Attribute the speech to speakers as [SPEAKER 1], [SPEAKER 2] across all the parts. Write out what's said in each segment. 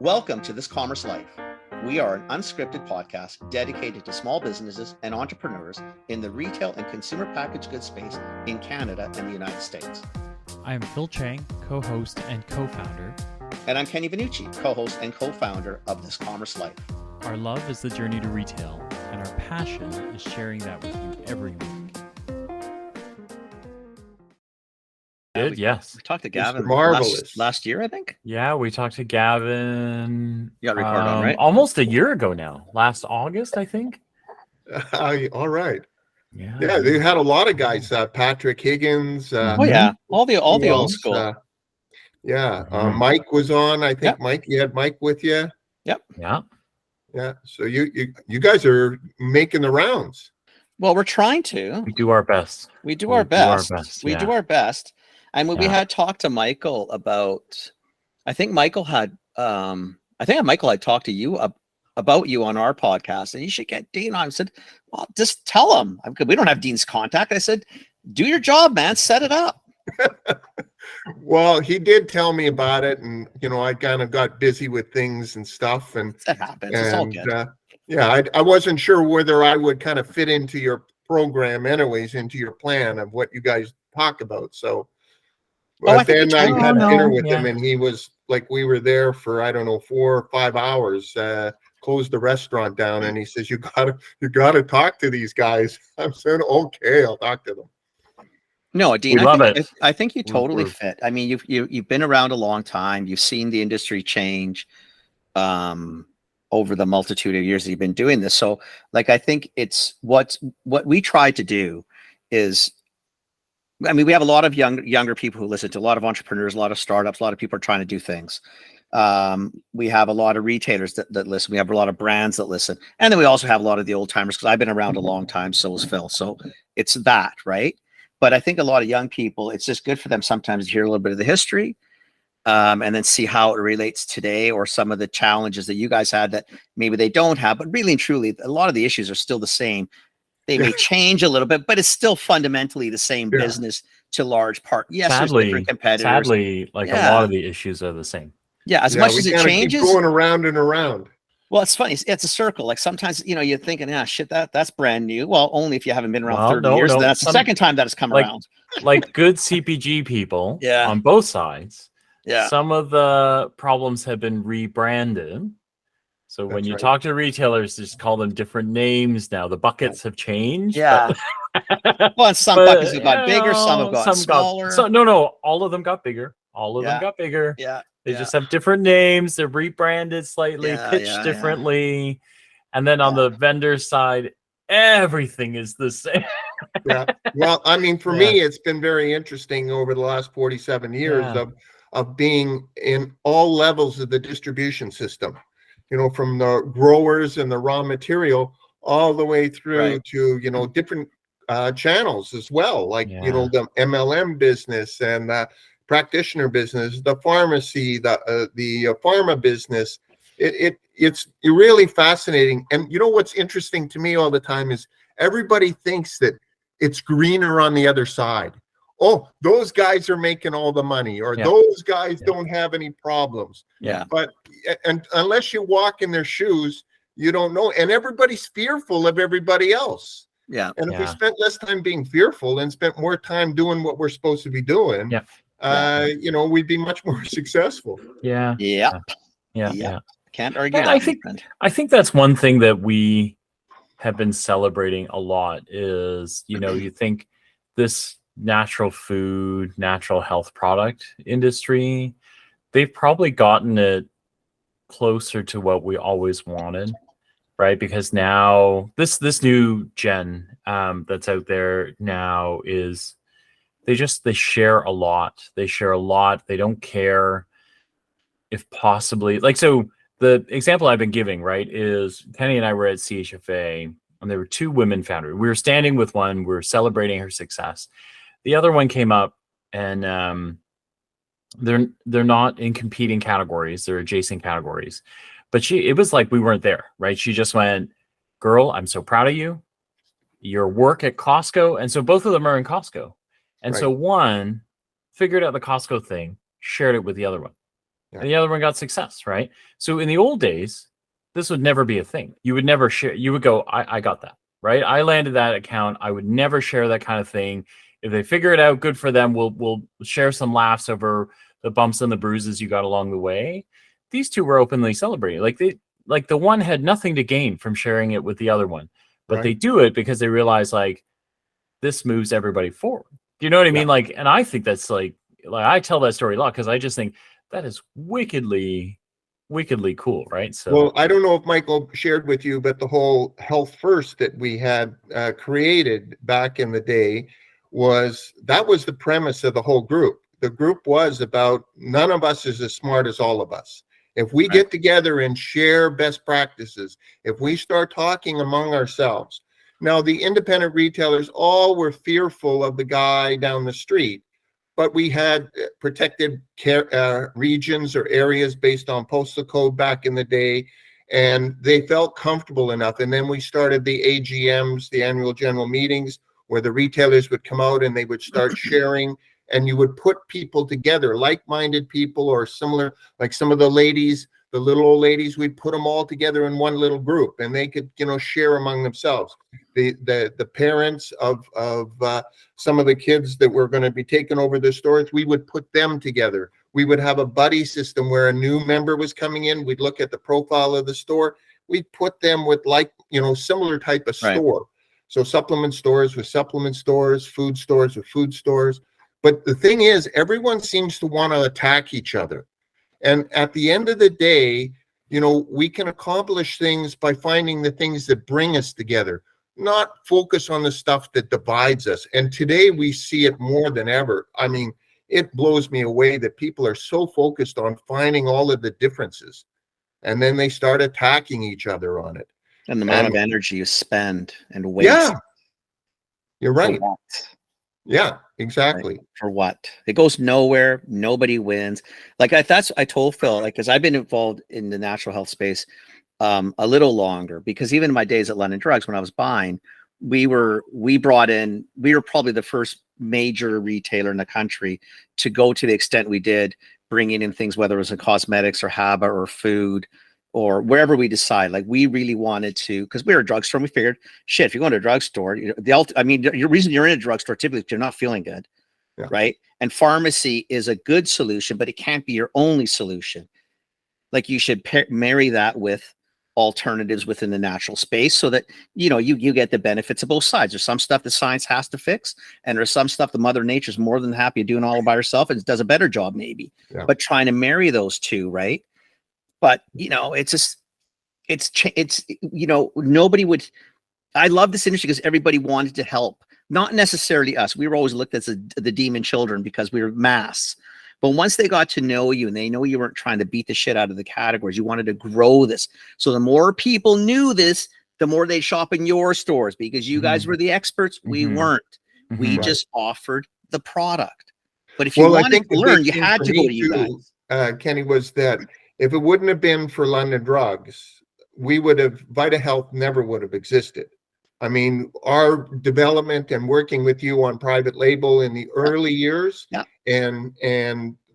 [SPEAKER 1] Welcome to This Commerce Life. We are an unscripted podcast dedicated to small businesses and entrepreneurs in the retail and consumer packaged goods space in Canada and the United States.
[SPEAKER 2] I am Phil Chang, co-host and co-founder.
[SPEAKER 1] And I'm Kenny Vanucci, co-host and co-founder of This Commerce Life.
[SPEAKER 2] Our love is the journey to retail, and our passion is sharing that with you every week.
[SPEAKER 3] Yes.
[SPEAKER 1] We talked to Gavin last year, I think.
[SPEAKER 3] Yeah, we talked to Gavin.
[SPEAKER 1] You got recorded on, right?
[SPEAKER 3] Almost a year ago now. Last August, I think.
[SPEAKER 4] All right.
[SPEAKER 3] Yeah,
[SPEAKER 4] they had a lot of guys. Patrick Higgins.
[SPEAKER 1] All the old school.
[SPEAKER 4] Mike was on. I think
[SPEAKER 1] Yep.
[SPEAKER 4] Mike. You had Mike with you.
[SPEAKER 3] Yeah.
[SPEAKER 4] Yeah. So you guys are making the rounds.
[SPEAKER 1] Well, we're trying to.
[SPEAKER 3] We do our best.
[SPEAKER 1] We do our best. I mean, we
[SPEAKER 3] Yeah.
[SPEAKER 1] had talked to Michael about. I think Michael had talked to you about you on our podcast, and you should get Dean on. I said, "Well, just tell him." We don't have Dean's contact. I said, "Do your job, man. Set it up."
[SPEAKER 4] Well, he did tell me about it, and I kind of got busy with things and stuff, and
[SPEAKER 1] That happens. It's all good.
[SPEAKER 4] I wasn't sure whether I would kind of fit into your program, anyways, into your plan of what you guys talk about. So. But
[SPEAKER 1] I think
[SPEAKER 4] then I had dinner with
[SPEAKER 3] yeah.
[SPEAKER 4] him, and he was like, we were there for, 4 or 5 hours, closed the restaurant down, and he says, you gotta talk to these guys. I'm saying, okay, I'll talk to them.
[SPEAKER 1] No, Dean, I think you totally
[SPEAKER 3] We're-
[SPEAKER 1] fit. I mean, you've been around a long time. You've seen the industry change over the multitude of years that you've been doing this. So, I think it's what we try to do is. I mean, we have a lot of younger people who listen to, a lot of entrepreneurs, a lot of startups, a lot of people are trying to do things. We have a lot of retailers that listen. We have a lot of brands that listen. And then we also have a lot of the old timers, because I've been around a long time. So was Phil. So it's that, right? But I think a lot of young people, it's just good for them sometimes to hear a little bit of the history and then see how it relates today, or some of the challenges that you guys had that maybe they don't have. But really and truly, a lot of the issues are still the same. They may change a little bit, but it's still fundamentally the same business to large part. Yes, there's different competitors.
[SPEAKER 3] Sadly, a lot of the issues are the same.
[SPEAKER 1] Yeah, as much as it changes.
[SPEAKER 4] Keep going around and around.
[SPEAKER 1] Well, it's funny. It's a circle. Like sometimes, you're thinking, shit, that's brand new. Well, only if you haven't been around 30 years. That's the second time that has come around.
[SPEAKER 3] Like good CPG people on both sides.
[SPEAKER 1] Yeah.
[SPEAKER 3] Some of the problems have been rebranded. So when you talk to retailers, just call them different names now. The buckets have changed.
[SPEAKER 1] Yeah. Well, and some buckets have got bigger, some have got smaller.
[SPEAKER 3] No, all of them got bigger. All of them got bigger.
[SPEAKER 1] Yeah.
[SPEAKER 3] They just have different names. They're rebranded slightly, pitched differently. And then on the vendor side, everything is the same.
[SPEAKER 4] Yeah. Well, I mean, for me, it's been very interesting over the last 47 years of being in all levels of the distribution system. From the growers and the raw material all the way through to, different channels as well, like, the MLM business and the practitioner business, the pharmacy, the pharma business. It's really fascinating. And what's interesting to me all the time is everybody thinks that it's greener on the other side. Oh, those guys are making all the money, or those guys don't have any problems.
[SPEAKER 1] Yeah.
[SPEAKER 4] But unless you walk in their shoes, you don't know. And everybody's fearful of everybody else.
[SPEAKER 1] Yeah.
[SPEAKER 4] And if we spent less time being fearful and spent more time doing what we're supposed to be doing, we'd be much more successucul.
[SPEAKER 3] Yeah.
[SPEAKER 1] Yeah. Can't argue that.
[SPEAKER 3] I think that's one thing that we have been celebrating a lot is, you think this natural food, natural health product industry, they've probably gotten it closer to what we always wanted, right? Because now this new gen that's out there now is they share a lot. They don't care if possibly so the example I've been giving, right, is Penny and I were at CHFA and there were 2 women founders. We were standing with one, we were celebrating her success. The other one came up, and they're not in competing categories; they're adjacent categories. But it was like we weren't there, right? She just went, "Girl, I'm so proud of you. Your work at Costco," and so both of them are in Costco, and so one figured out the Costco thing, shared it with the other one. and the other one got success, right? So in the old days, this would never be a thing. You would never share. You would go, I got that, right? I landed that account. I would never share that kind of thing. If they figure it out, good for them. We'll share some laughs over the bumps and the bruises you got along the way. These two were openly celebrating. Like the one had nothing to gain from sharing it with the other one, but they do it because they realize like this moves everybody forward. Do you know what I mean? Like, and I think that's like I tell that story a lot because I just think that is wickedly cool, right? So,
[SPEAKER 4] well, I don't know if Michael shared with you, but the whole Health First that we had created back in the day was the premise of the whole group. The group was about none of us is as smart as all of us. If we get together and share best practices, if we start talking among ourselves. Now, the independent retailers all were fearful of the guy down the street, but we had protected regions or areas based on postal code back in the day, and they felt comfortable enough. And then we started the AGMs, the annual general meetings, where the retailers would come out and they would start sharing, and you would put people together, like-minded people or similar, like some of the ladies, the little old ladies, we'd put them all together in one little group, and they could, share among themselves. The parents of some of the kids that were going to be taking over the stores, we would put them together. We would have a buddy system where a new member was coming in. We'd look at the profile of the store. We'd put them with similar type of store. So supplement stores with supplement stores, food stores with food stores. But the thing is, everyone seems to want to attack each other. And at the end of the day, we can accomplish things by finding the things that bring us together, not focus on the stuff that divides us. And today we see it more than ever. I mean, it blows me away that people are so focused on finding all of the differences, and then they start attacking each other on it.
[SPEAKER 1] And the amount of energy you spend and waste.
[SPEAKER 4] Yeah, you're right.
[SPEAKER 1] For what?
[SPEAKER 4] Yeah, exactly.
[SPEAKER 1] Right? For what? It goes nowhere. Nobody wins. Like I told Phil, because I've been involved in the natural health space a little longer, because even in my days at London Drugs, when I was buying, we were probably the first major retailer in the country to go to the extent we did, bringing in things, whether it was in cosmetics or HABA or food or wherever we decide. Like we really wanted to, because we were a drugstore, and we figured, shit, if you're going to a drugstore, your reason you're in a drugstore typically is you're not feeling good, right? And pharmacy is a good solution, but it can't be your only solution. Like you should marry that with alternatives within the natural space, so that you get the benefits of both sides. There's some stuff that science has to fix, and there's some stuff that Mother Nature's more than happy doing all by herself and does a better job maybe. But trying to marry those two, right? But nobody would. I love this industry because everybody wanted to help, not necessarily us. We were always looked at as the demon children because we were mass. But once they got to know you and they know you weren't trying to beat the shit out of the categories, you wanted to grow this. So the more people knew this, the more they'd shop in your stores, because you guys were the experts. We weren't. We just offered the product. But if you wanted to learn, you had to go to you guys.
[SPEAKER 4] Kenny, was that if it wouldn't have been for London Drugs, Vita Health never would have existed. I mean, our development and working with you on private label in the early years, and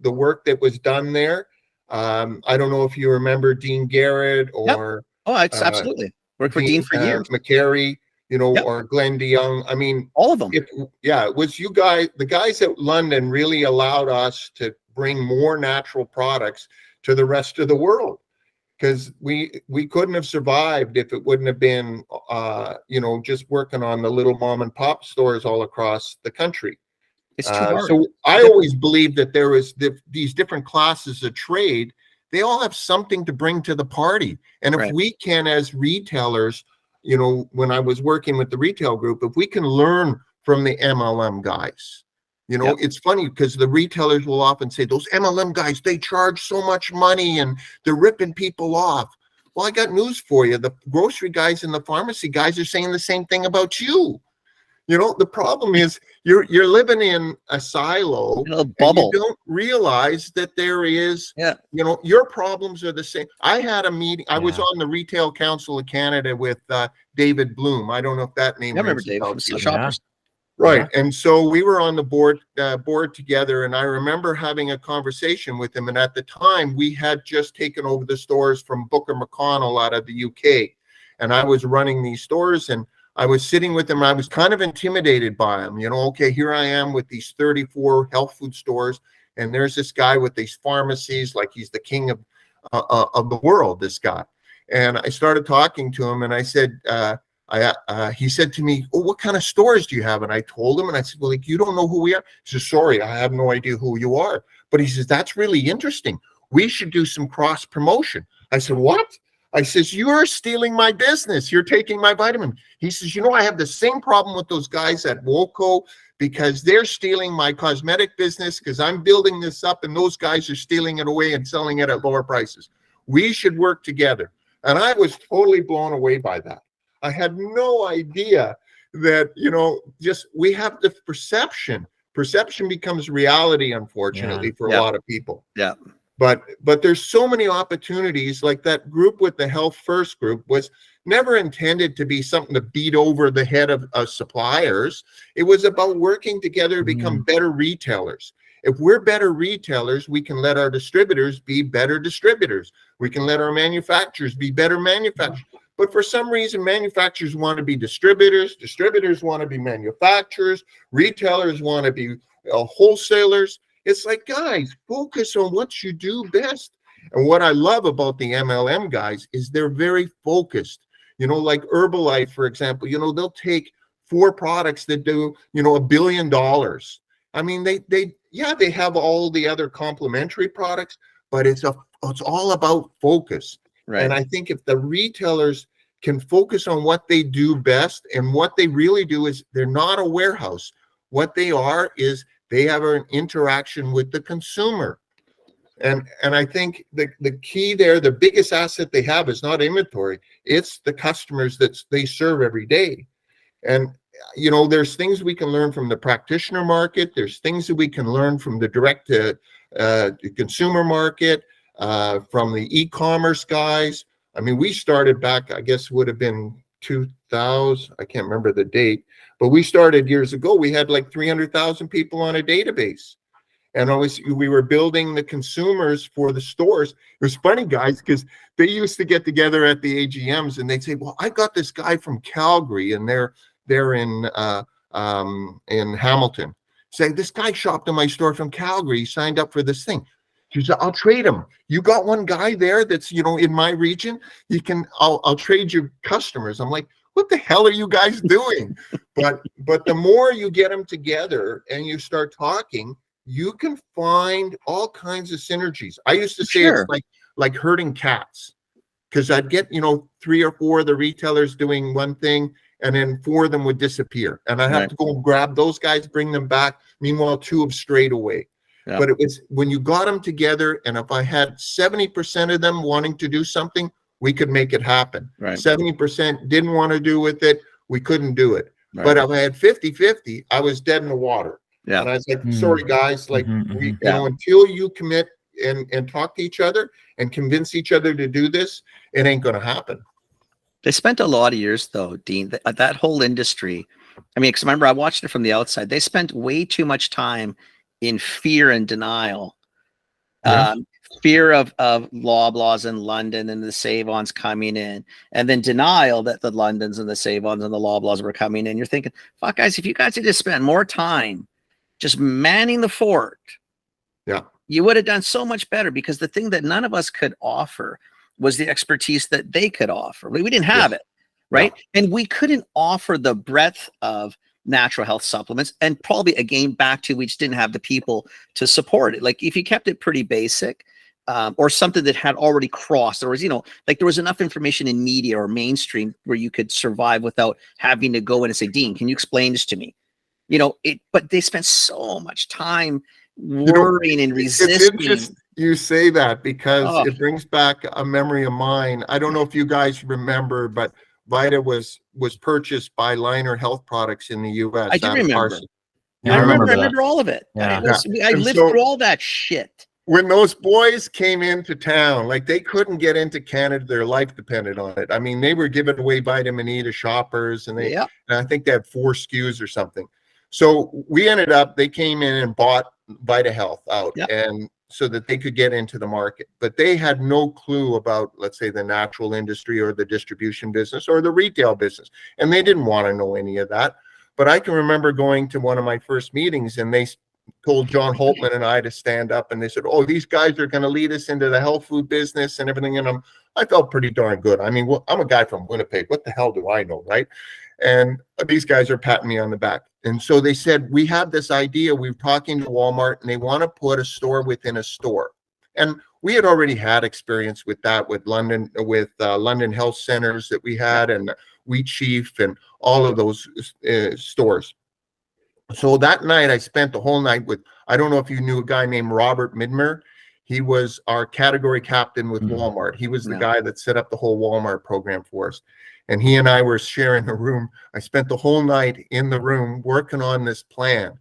[SPEAKER 4] the work that was done there. I don't know if you remember Dean Garrett or
[SPEAKER 1] it's absolutely worked for Dean for years.
[SPEAKER 4] McCary, or Glenn DeYoung. I mean,
[SPEAKER 1] all of them.
[SPEAKER 4] It was you guys. The guys at London really allowed us to bring more natural products to the rest of the world, because we couldn't have survived if it wouldn't have been just working on the little mom and pop stores all across the country.
[SPEAKER 1] It's too hard.
[SPEAKER 4] So I always believe that there is these different classes of trade. They all have something to bring to the party, and if we can, as retailers, when I was working with the retail group, if we can learn from the MLM guys. It's funny because the retailers will often say, those MLM guys, they charge so much money and they're ripping people off. Well, I got news for you. The grocery guys and the pharmacy guys are saying the same thing about you. The problem is you're living in a silo,
[SPEAKER 1] a bubble.
[SPEAKER 4] And you don't realize that there is, your problems are the same. I had a meeting. I was on the Retail Council of Canada with David Bloom. I don't know if that name.
[SPEAKER 1] I remember David from Shoppers.
[SPEAKER 4] Right. And so we were on the board together, and I remember having a conversation with him. And at the time, we had just taken over the stores from Booker McConnell out of the UK. And I was running these stores, and I was sitting with him. I was kind of intimidated by him. Okay, here I am with these 34 health food stores, and there's this guy with these pharmacies, like he's the king of the world, this guy. And I started talking to him, and I said, he said to me, "Oh, what kind of stores do you have?" And I told him, and I said, "Well, like, you don't know who we are?" He says, "Sorry, I have no idea who you are." But he says, "That's really interesting. We should do some cross promotion." I said, "What?" I says, "You're stealing my business. You're taking my vitamin." He says, "I have the same problem with those guys at Woco because they're stealing my cosmetic business because I'm building this up and those guys are stealing it away and selling it at lower prices. We should work together." And I was totally blown away by that. I had no idea that, just we have the perception. Perception becomes reality, unfortunately, for a lot of people.
[SPEAKER 1] Yeah.
[SPEAKER 4] But there's so many opportunities. Like that group with the Health First group was never intended to be something to beat over the head of suppliers. It was about working together to become better retailers. If we're better retailers, we can let our distributors be better distributors. We can let our manufacturers be better manufacturers. But for some reason, manufacturers want to be distributors. Distributors want to be manufacturers. Retailers want to be wholesalers. It's like, guys, focus on what you do best. And what I love about the MLM guys is they're very focused. Like Herbalife, for example, they'll take 4 products that do, $1 billion. I mean, they have all the other complementary products, but it's all about focus.
[SPEAKER 1] Right.
[SPEAKER 4] And I think if the retailers can focus on what they do best, and what they really do is they're not a warehouse. What they are is they have an interaction with the consumer. And I think the key there, the biggest asset they have is not inventory. It's the customers that they serve every day. And, there's things we can learn from the practitioner market. There's things that we can learn from the direct to consumer market, from the e-commerce guys. I mean, we started back, I guess would have been 2000. I can't remember the date, but we started years ago. We had like 300,000 people on a database. And we were building the consumers for the stores. It was funny, guys, because they used to get together at the AGMs and they'd say, "Well, I got this guy from Calgary," and they're in Hamilton. Say, "This guy shopped in my store from Calgary. He signed up for this thing." She said, "I'll trade him. You got one guy there that's, in my region. I'll trade you customers." I'm like, what the hell are you guys doing? But the more you get them together and you start talking, you can find all kinds of synergies. I used to say It's like herding cats, because I'd get, 3 or 4 of the retailers doing one thing, and then 4 of them would disappear. And I'd have to go and grab those guys, bring them back. Meanwhile, 2 have strayed away. Yeah. But it was when you got them together, and if I had 70% of them wanting to do something, we could make it happen. Right. 70% didn't want to do with it, we couldn't do it. Right. But if I had 50-50, I was dead in the water. Yeah. And I was like, sorry, guys, like, until you commit and talk to each other and convince each other to do this, it ain't going to happen.
[SPEAKER 1] They spent a lot of years, though, Dean, that whole industry. I mean, because remember, I watched it from the outside. They spent way too much time in fear and denial. Fear of Loblaws in London and the Save-Ons coming in, and then denial that the Londons and the Save-Ons and the Loblaws were coming in. You're thinking, fuck, guys, if you guys had just spent more time just manning the fort, you would have done so much better, because the thing that none of us could offer was the expertise that they could offer. We didn't have it, right? Yeah. And we couldn't offer the breadth of natural health supplements, and probably, again, back to, we just didn't have the people to support it. Like, if you kept it pretty basic, or something that had already crossed, there was, like, there was enough information in media or mainstream where you could survive without having to go in and say, "Dean, can you explain this to me?" But they spent so much time worrying and resisting.
[SPEAKER 4] It's interesting you say that, because it brings back a memory of mine. I don't know if you guys remember, but Vita was purchased by Liner Health Products in the U.S.
[SPEAKER 1] I do remember.
[SPEAKER 3] Yeah,
[SPEAKER 1] I remember all of it.
[SPEAKER 3] Yeah.
[SPEAKER 1] I lived through all that shit.
[SPEAKER 4] When those boys came into town, like, they couldn't get into Canada, their life depended on it. I mean, they were giving away vitamin E to shoppers, and I think they had 4 SKUs or something. So we ended up, they came in and bought Vita Health out,
[SPEAKER 1] Yep.
[SPEAKER 4] and so that they could get into the market. But they had no clue about, let's say, the natural industry or the distribution business or the retail business. And they didn't want to know any of that. But I can remember going to one of my first meetings, and they told John Holtman and I to stand up, and they said, oh, these guys are going to lead us into the health food business and everything. And I felt pretty darn good. I mean, well, I'm a guy from Winnipeg. What the hell do I know, right? And these guys are patting me on the back. And so they said, we have this idea. We're talking to Walmart, and they want to put a store within a store. And we had already had experience with that with London Health Centers that we had, and Wheat Chief and all of those stores. So that night, I spent the whole night with, I don't know if you knew a guy named Robert Midmer. He was our category captain with Walmart. He was the guy that set up the whole Walmart program for us. And he and I were sharing a room. I spent the whole night in the room working on this plan.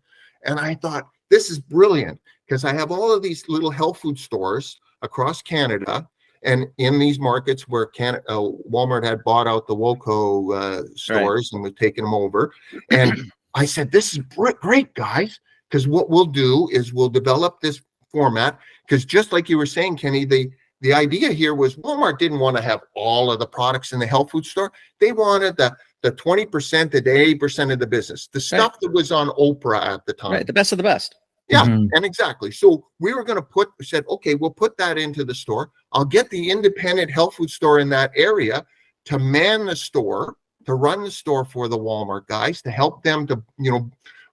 [SPEAKER 4] And I thought, this is brilliant, because I have all of these little health food stores across Canada, and in these markets where Walmart had bought out the Woco stores and was taking them over. And I said, this is great, guys, because what we'll do is we'll develop this format, because just like you were saying, Kenny, the idea here was Walmart didn't want to have all of the products in the health food store. They wanted the 20%, the 80% of the business, the stuff that was on Oprah at the time.
[SPEAKER 1] Right, the best of the best.
[SPEAKER 4] Yeah, and exactly. So we were going to said, okay, we'll put that into the store. I'll get the independent health food store in that area to man the store, to run the store for the Walmart guys, to help them to,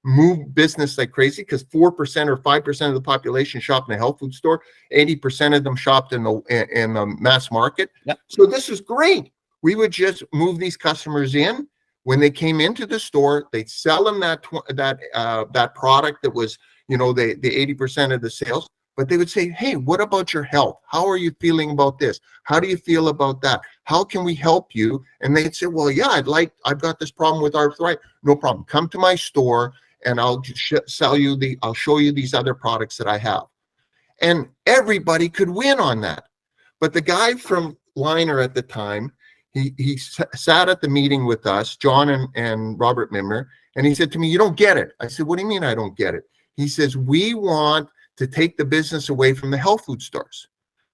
[SPEAKER 4] move business like crazy, because 4% or 5% of the population shopped in a health food store. 80% of them shopped in the mass market.
[SPEAKER 1] Yep.
[SPEAKER 4] So this is great. We would just move these customers in. When they came into the store, they'd sell them that product that was, the 80% of the sales. But they would say, hey, what about your health? How are you feeling about this? How do you feel about that? How can we help you? And they'd say, well, yeah, I've got this problem with arthritis. No problem. Come to my store and I'll I'll show you these other products that I have. And everybody could win on that. But the guy from Liner at the time, he sat at the meeting with us, John and Robert Mimmer, and he said to me, you don't get it. I said, what do you mean I don't get it? He says, we want to take the business away from the health food stores.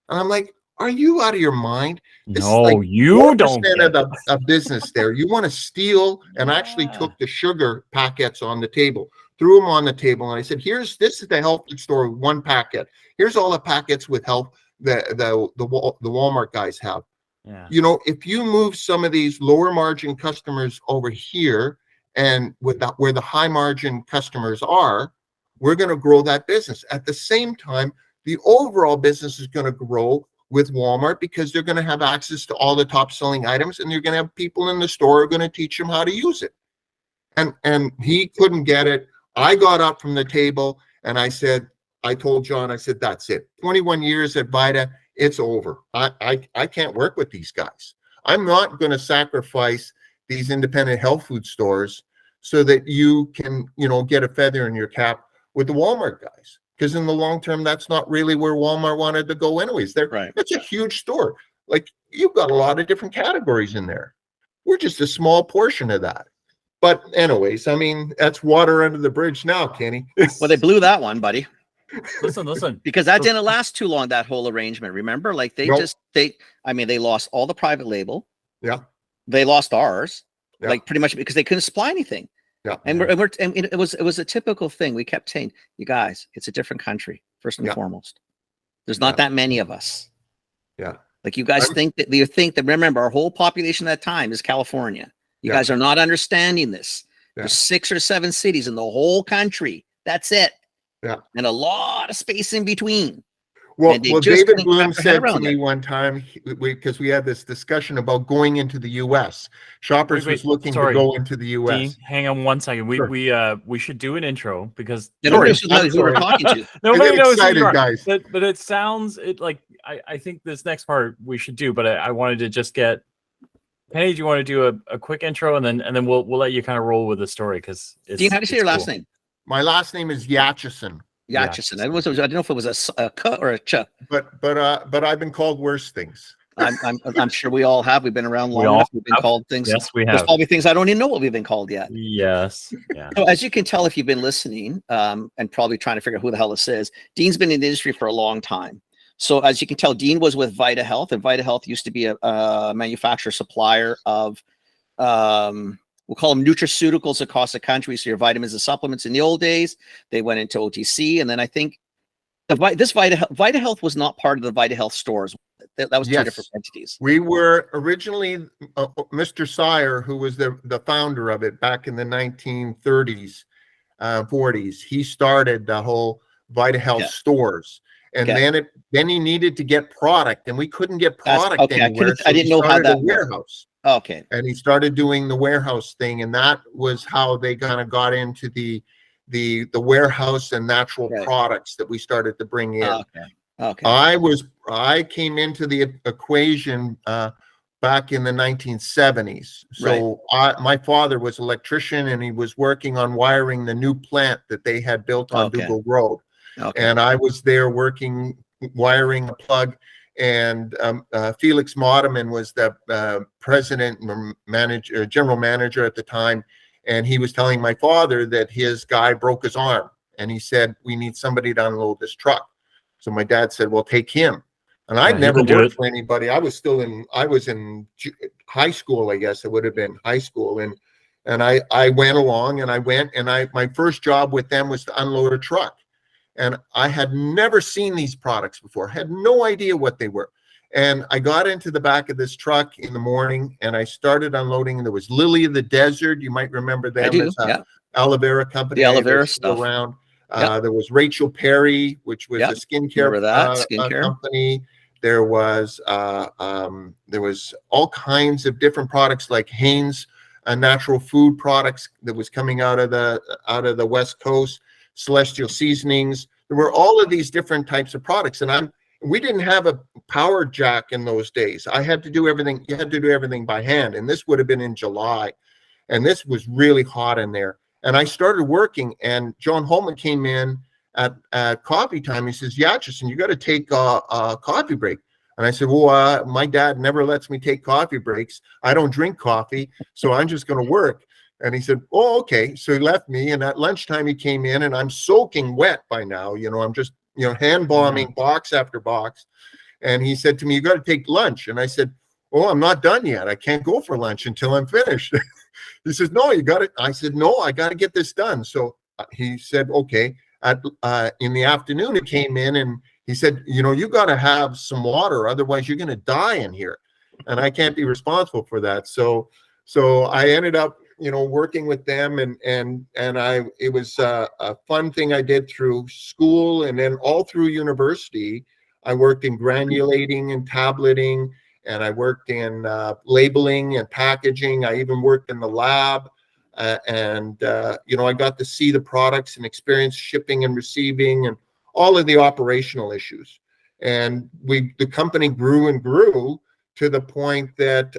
[SPEAKER 4] And I'm like, are you out of your mind? This
[SPEAKER 3] no,
[SPEAKER 4] is like
[SPEAKER 3] you don't
[SPEAKER 4] get of business there. You want to steal, and actually took the sugar packets on the table, threw them on the table. And I said, this is the health food store with one packet. Here's all the packets with health the Walmart guys have.
[SPEAKER 3] Yeah.
[SPEAKER 4] If you move some of these lower margin customers over here, and where the high margin customers are, we're going to grow that business. At the same time, the overall business is going to grow with Walmart, because they're going to have access to all the top selling items, and you're going to have people in the store who are going to teach them how to use it. And he couldn't get it. I got up from the table and I told John, I said, that's it. 21 years at Vita, it's over. I can't work with these guys. I'm not going to sacrifice these independent health food stores so that you can, get a feather in your cap with the Walmart guys. Because in the long term, that's not really where Walmart wanted to go anyways. It's a huge store. Like, you've got a lot of different categories in there. We're just a small portion of that. But anyways, I mean, that's water under the bridge now, Kenny.
[SPEAKER 1] Well, they blew that one, buddy.
[SPEAKER 3] Listen.
[SPEAKER 1] Because that didn't last too long, that whole arrangement. Remember? Like they lost all the private label.
[SPEAKER 4] Yeah.
[SPEAKER 1] They lost ours.
[SPEAKER 4] Yeah.
[SPEAKER 1] Like pretty much because they couldn't supply anything.
[SPEAKER 4] Yeah.
[SPEAKER 1] And it was a typical thing. We kept saying, you guys, it's a different country, first and foremost. There's not that many of us.
[SPEAKER 4] Yeah.
[SPEAKER 1] Like you guys think that remember, our whole population at that time is California. You guys are not understanding this.
[SPEAKER 4] Yeah.
[SPEAKER 1] There's 6 or 7 cities in the whole country. That's it.
[SPEAKER 4] Yeah.
[SPEAKER 1] And a lot of space in between.
[SPEAKER 4] Well, David Bloom said to me
[SPEAKER 1] it.
[SPEAKER 4] one time, because we had this discussion about going into the U.S. Shoppers was looking to go into the U.S.
[SPEAKER 3] Dean, hang on one second. We should do an intro, because
[SPEAKER 1] nobody knows who we're talking to.
[SPEAKER 3] Nobody knows
[SPEAKER 4] excited,
[SPEAKER 3] who you are.
[SPEAKER 4] guys.
[SPEAKER 3] But it sounds like I think this next part we should do. But I wanted to just get Penny. Do you want to do a quick intro, and then we'll let you kind of roll with the story, because
[SPEAKER 1] Dean, how do you say your last name?
[SPEAKER 4] My last name is Yachison.
[SPEAKER 1] Yachison. I didn't know if it was a k or a ch.
[SPEAKER 4] But I've been called worse things.
[SPEAKER 1] I'm sure we all have. We've been around
[SPEAKER 3] We
[SPEAKER 1] long
[SPEAKER 3] all
[SPEAKER 1] enough. We've been
[SPEAKER 3] have.
[SPEAKER 1] called things.
[SPEAKER 3] Yes, we
[SPEAKER 1] There's
[SPEAKER 3] have.
[SPEAKER 1] probably things I don't even know what we've been called yet.
[SPEAKER 3] Yes. Yeah.
[SPEAKER 1] So as you can tell, if you've been listening, and probably trying to figure out who the hell this is, Dean's been in the industry for a long time. So as you can tell, Dean was with Vita Health, and Vita Health used to be a manufacturer supplier of, we'll call them nutraceuticals across the country. So your vitamins and supplements in the old days, they went into OTC. And then I think Vita Health was not part of the Vita Health stores. That was two different entities.
[SPEAKER 4] We were originally, Mr. Sire, who was the founder of it back in the 1930s, 40s. He started the whole Vita Health stores. And then he needed to get product, and we couldn't get product anywhere.
[SPEAKER 1] I didn't know how that
[SPEAKER 4] warehouse.
[SPEAKER 1] Okay.
[SPEAKER 4] And he started doing the warehouse thing, and that was how they kind of got into the warehouse and natural products that we started to bring in.
[SPEAKER 1] Okay.
[SPEAKER 4] I came into the equation back in the 1970s. So my father was an electrician, and he was working on wiring the new plant that they had built on Dougal Road. And I was there working, wiring a plug. And Felix Modeman was the president and general manager at the time. And he was telling my father that his guy broke his arm. And he said, we need somebody to unload this truck. So my dad said, well, take him. And I'd never worked for anybody. I was in high school, I guess it would have been high school. And I went along, and my first job with them was to unload a truck. And I had never seen these products before, had no idea what they were. And I got into the back of this truck in the morning, and I started unloading. There was Lily of the Desert. You might remember them.
[SPEAKER 1] I do,
[SPEAKER 4] aloe vera company.
[SPEAKER 1] The aloe vera stuff.
[SPEAKER 4] Around. There was Rachel Perry, which was a skincare company. There was all kinds of different products like Hanes natural food products that was coming out of the West Coast. Celestial Seasonings. There were all of these different types of products, and we didn't have a power jack in those days. I had to do everything. You had to do everything by hand, and this would have been in July, and this was really hot in there. And I started working, and John Holman came in at coffee time. He says, "Yachison, you got to take a coffee break." And I said, "Well, my dad never lets me take coffee breaks. I don't drink coffee, so I'm just going to work." And he said, "Oh, okay." So he left me, and at lunchtime he came in, and I'm soaking wet by now. I'm just, hand bombing box after box. And he said to me, "You got to take lunch." And I said, "Oh, I'm not done yet. I can't go for lunch until I'm finished." He says, "No, you got it." I said, "No, I got to get this done." So he said, "Okay." In the afternoon, he came in, and he said, "You got to have some water, otherwise you're going to die in here, and I can't be responsible for that." So I ended up working with them, and it was a fun thing I did through school, and then all through university. I worked in granulating and tableting, and I worked in labeling and packaging. I even worked in the lab, and I got to see the products and experience shipping and receiving and all of the operational issues. And the company grew and grew to the point that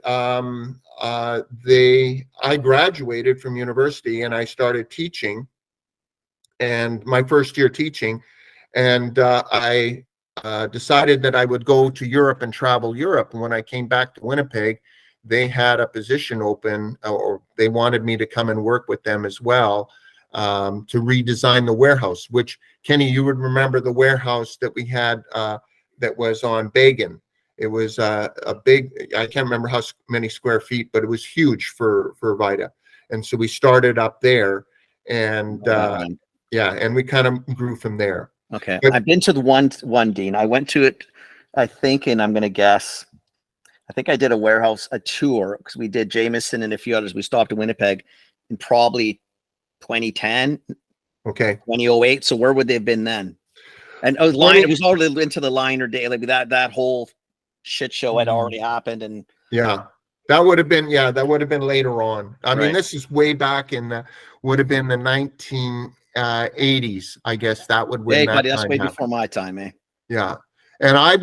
[SPEAKER 4] I graduated from university, and I started teaching, and my first year teaching, and I decided that I would go to Europe and travel Europe. And when I came back to Winnipeg, they had a position open, or they wanted me to come and work with them as well, to redesign the warehouse, which, Kenny, you would remember the warehouse that we had that was on Bagan. It was a big, I can't remember how many square feet, but it was huge for Vita. And so we started up there, and and we kind of grew from there.
[SPEAKER 1] Okay. But I've been to the one, Dean. I went to it, I think, and I'm going to guess, I think I did a tour, because we did Jameson and a few others. We stopped in Winnipeg in probably 2010, 2008. So where would they have been then? And it was already into the liner day, like that whole shit show had already happened. And
[SPEAKER 4] that would have been later on. I mean, this is way back would have been the 1980s, I guess. That would win.
[SPEAKER 1] Hey, buddy, that's way before my time, eh?
[SPEAKER 4] Yeah. And I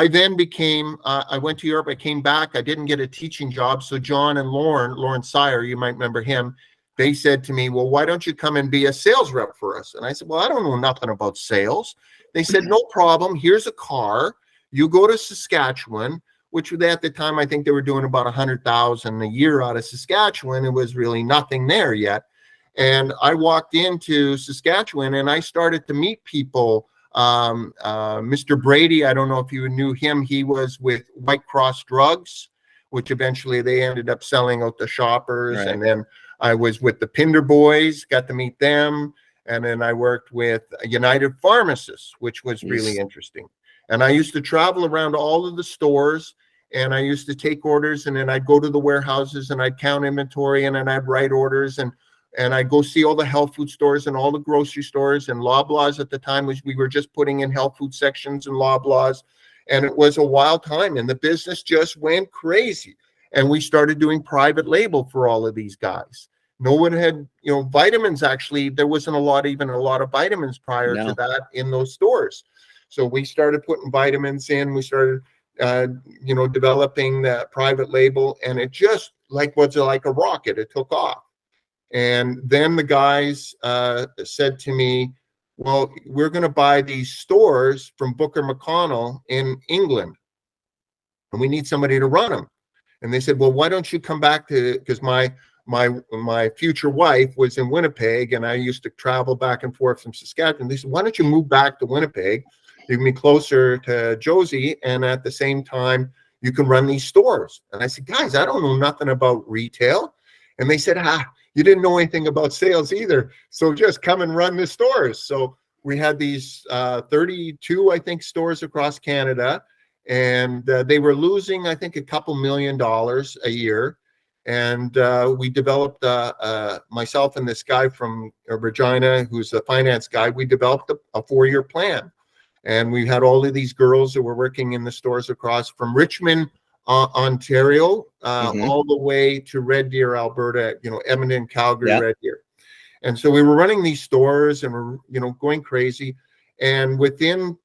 [SPEAKER 4] then became, I went to Europe, I came back, I didn't get a teaching job. So John and Lauren Sire, you might remember him, they said to me, "Well, why don't you come and be a sales rep for us?" And I said, "Well, I don't know nothing about sales." They said, "No problem. Here's a car. You go to Saskatchewan. which at the time, I think they were doing about 100,000 a year out of Saskatchewan. It was really nothing there yet. And I walked into Saskatchewan and I started to meet people. Mr. Brady, I don't know if you knew him. He was with White Cross Drugs, which eventually they ended up selling out to Shoppers.
[SPEAKER 1] Right.
[SPEAKER 4] And then I was with the Pinder Boys, got to meet them. And then I worked with United Pharmacists, which was really interesting. And I used to travel around all of the stores, and I used to take orders, and then I'd go to the warehouses and I'd count inventory, and then I'd write orders, and I'd go see all the health food stores and all the grocery stores, and Loblaws at the time, which we were just putting in health food sections in Loblaws. And it was a wild time, and the business just went crazy. And we started doing private label for all of these guys. No one had, vitamins. Actually, there wasn't even a lot of vitamins prior to that in those stores. So we started putting vitamins in. We started, developing that private label, and it just was like a rocket. It took off. And then the guys said to me, well, we're going to buy these stores from Booker McConnell in England, and we need somebody to run them. And they said, well, why don't you come back because my future wife was in Winnipeg, and I used to travel back and forth from Saskatchewan. They said, why don't you move back to Winnipeg? You can be closer to Josie, and at the same time, you can run these stores. And I said, guys, I don't know nothing about retail. And they said, you didn't know anything about sales either. So just come and run the stores. So we had these 32, I think, stores across Canada. And they were losing, I think, a couple $1 million a year. And we developed, myself and this guy from Regina, who's a finance guy, we developed a 4-year plan. And we had all of these girls that were working in the stores across from Richmond, Ontario, all the way to Red Deer, Alberta, Edmonton, Calgary, Red Deer. And so we were running these stores and we're, going crazy. And within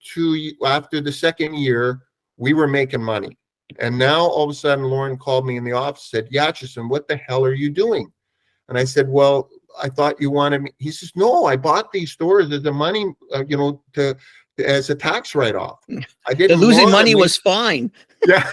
[SPEAKER 4] after the second year, we were making money. And now all of a sudden, Lauren called me in the office, said, Yachison, what the hell are you doing? And I said, well, I thought you wanted me. He says, no, I bought these stores as the money, as a tax write-off. I didn't.
[SPEAKER 1] The losing money was fine.
[SPEAKER 4] Yeah.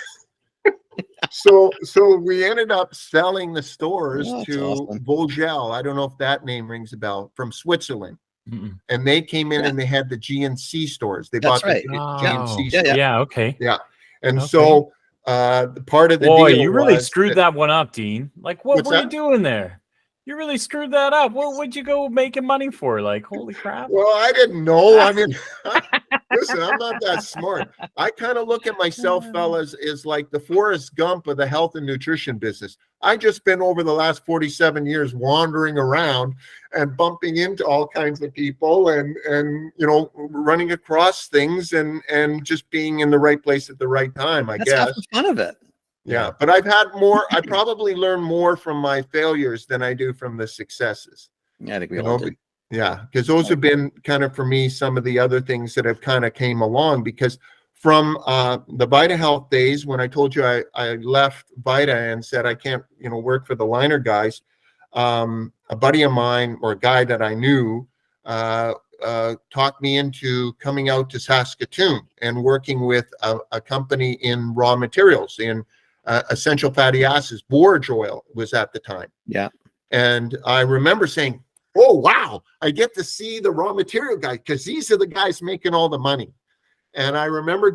[SPEAKER 4] So we ended up selling the stores to awesome. Vogel. I don't know if that name rings a bell, from Switzerland. Mm-mm. And they came in and they had the GNC stores. They bought the GNC stores.
[SPEAKER 3] Yeah, okay.
[SPEAKER 4] Yeah. And so part of the
[SPEAKER 3] deal
[SPEAKER 4] you
[SPEAKER 3] really screwed that one up, Dean. Like, what were you doing there? You really screwed that up. What would you go making money for? Like, holy crap.
[SPEAKER 4] Well, I didn't know. I mean, listen, I'm not that smart. I kind of look at myself, fellas, as like the Forrest Gump of the health and nutrition business. I just spent over the last 47 years wandering around and bumping into all kinds of people and running across things and just being in the right place at the right time, I guess.
[SPEAKER 1] That's half the fun of it.
[SPEAKER 4] Yeah, but I've had more. I probably learn more from my failures than I do from the successes.
[SPEAKER 1] Yeah, I think we all do.
[SPEAKER 4] Yeah, because those have been kind of, for me, some of the other things that have kind of came along. Because from the Vita Health days, when I told you I left Vita and said I can't, work for the liner guys, a buddy of mine, or a guy that I knew, talked me into coming out to Saskatoon and working with a company in raw materials, in essential fatty acids. Borage oil was at the time.
[SPEAKER 1] Yeah.
[SPEAKER 4] And I remember saying, oh, wow, I get to see the raw material guy, because these are the guys making all the money. And I remember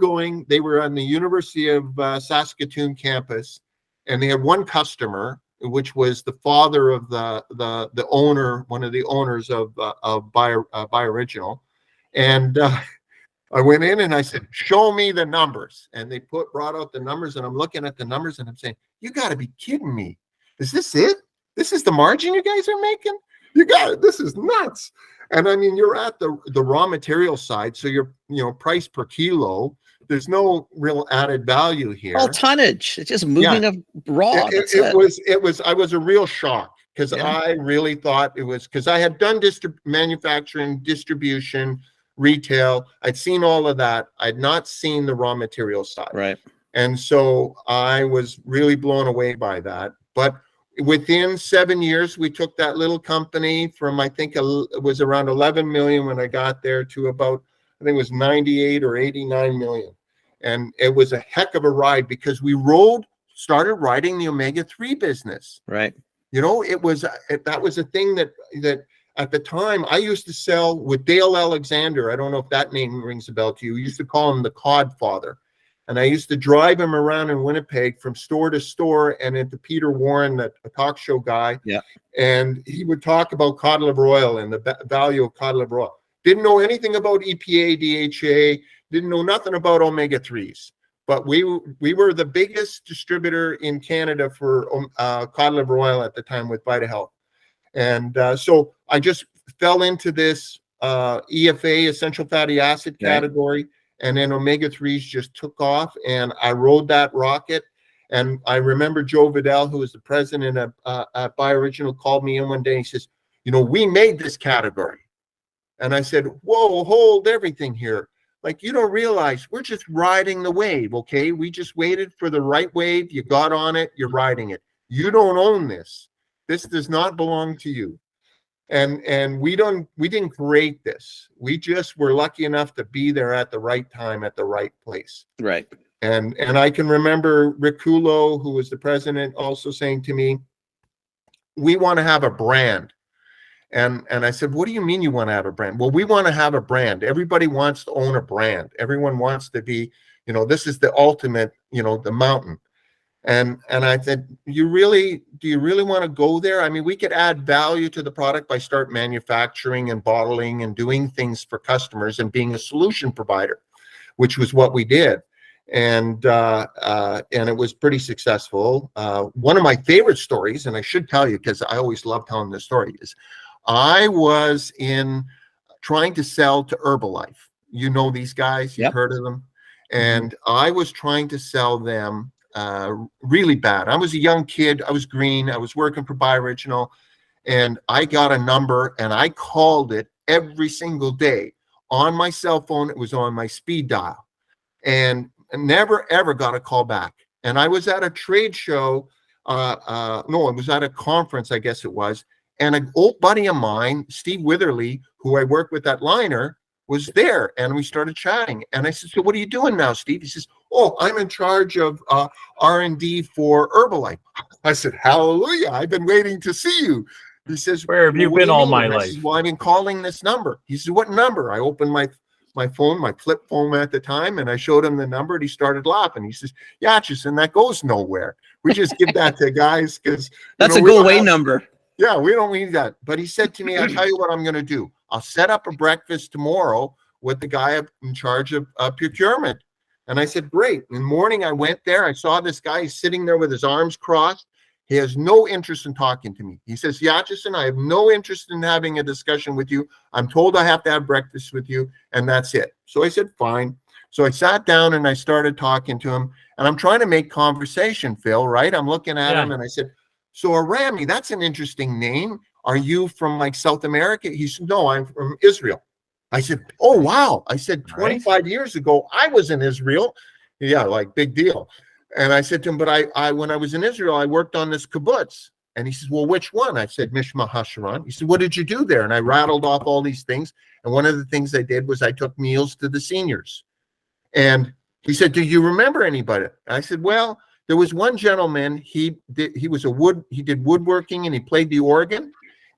[SPEAKER 4] they were on the University of Saskatoon campus, and they had one customer, which was the father of the owner, one of the owners of Biooriginal. And I went in and I said, show me the numbers. And they brought out the numbers, and I'm looking at the numbers and I'm saying, you got to be kidding me. Is this it? This is the margin you guys are making? You got it. This is nuts. And I mean, you're at the raw material side. So you're, price per kilo. There's no real added value here.
[SPEAKER 1] All tonnage. It's just moving of raw.
[SPEAKER 4] I was a real shock, because I really thought it was, because I had done manufacturing, distribution, retail. I'd seen all of that. I'd not seen the raw material side.
[SPEAKER 1] Right.
[SPEAKER 4] And so I was really blown away by that. But within 7 years, we took that little company from, I think it was around 11 million when I got there, to about, I think it was 98 or 89 million. And it was a heck of a ride because we started riding the omega-3 business.
[SPEAKER 1] Right.
[SPEAKER 4] You know, that was a thing that at the time I used to sell with Dale Alexander. I don't know if that name rings a bell to you. We used to call him the Cod Father. And I used to drive him around in Winnipeg from store to store and into Peter Warren, a talk show guy.
[SPEAKER 1] Yeah.
[SPEAKER 4] And he would talk about cod liver oil and the value of cod liver oil. Didn't know anything about EPA, DHA, didn't know nothing about omega-3s. But we were the biggest distributor in Canada for cod liver oil at the time with VitaHealth. And so I just fell into this EFA, essential fatty acid category. And then omega-3s just took off, and I rode that rocket. And I remember Joe Vidal, who was the president of BioOriginal, called me in one day. And he says, you know, we made this category. And I said, whoa, hold everything here. Like, you don't realize we're just riding the wave, okay? We just waited for the right wave. You got on it. You're riding it. You don't own this. This does not belong to you. And we didn't create this. We just were lucky enough to be there at the right time, at the right place.
[SPEAKER 1] Right.
[SPEAKER 4] And I can remember Rick Kulo, who was the president, also saying to me, we want to have a brand. And I said, what do you mean you want to have a brand? Well, we want to have a brand. Everybody wants to own a brand. Everyone wants to be, you know, this is the ultimate, you know, the mountain. And I said, do you really want to go there? I mean, we could add value to the product by start manufacturing and bottling and doing things for customers and being a solution provider, which was what we did. And it was pretty successful. One of my favorite stories, and I should tell you because I always love telling this story, is I was trying to sell to Herbalife. You know these guys, you've heard of them. And I was trying to sell them really bad. I was a young kid. I was green. I was working for BioOriginal, and I got a number and I called it every single day on my cell phone. It was on my speed dial, and never ever got a call back. And I was at a trade show. No, it was at a conference, I guess it was. And an old buddy of mine, Steve Witherly, who I work with at Liner, was there, and we started chatting. And I said, so what are you doing now, Steve? He says, oh, I'm in charge of R&D for Herbalife. I said, hallelujah, I've been waiting to see you. He says,
[SPEAKER 3] where have you been all my life?
[SPEAKER 4] I said, well, I've been calling this number. He said, what number? I opened my phone, my flip phone at the time, and I showed him the number, and he started laughing. He says, Yachison, that goes nowhere. We just give that to guys because
[SPEAKER 1] that's a go away number.
[SPEAKER 4] Yeah, we don't need that. But he said to me, I'll tell you what I'm going to do. I'll set up a breakfast tomorrow with the guy in charge of procurement. And I said, great. In the morning, I went there. I saw this guy sitting there with his arms crossed. He has no interest in talking to me. He says, Yachison, I have no interest in having a discussion with you. I'm told I have to have breakfast with you, and that's it. So I said, fine. So I sat down and I started talking to him. And I'm trying to make conversation, Phil, right? I'm looking at him and I said, so Arami, that's an interesting name. Are you from like South America? He said, no, I'm from Israel. I said, oh, wow. I said, 25 years ago, I was in Israel. Yeah, like big deal. And I said to him, but I when I was in Israel, I worked on this kibbutz. And he says, well, which one? I said, Mishma Hasharon. He said, what did you do there? And I rattled off all these things. And one of the things I did was I took meals to the seniors. And he said, do you remember anybody? I said, well, there was one gentleman, he did woodworking and he played the organ.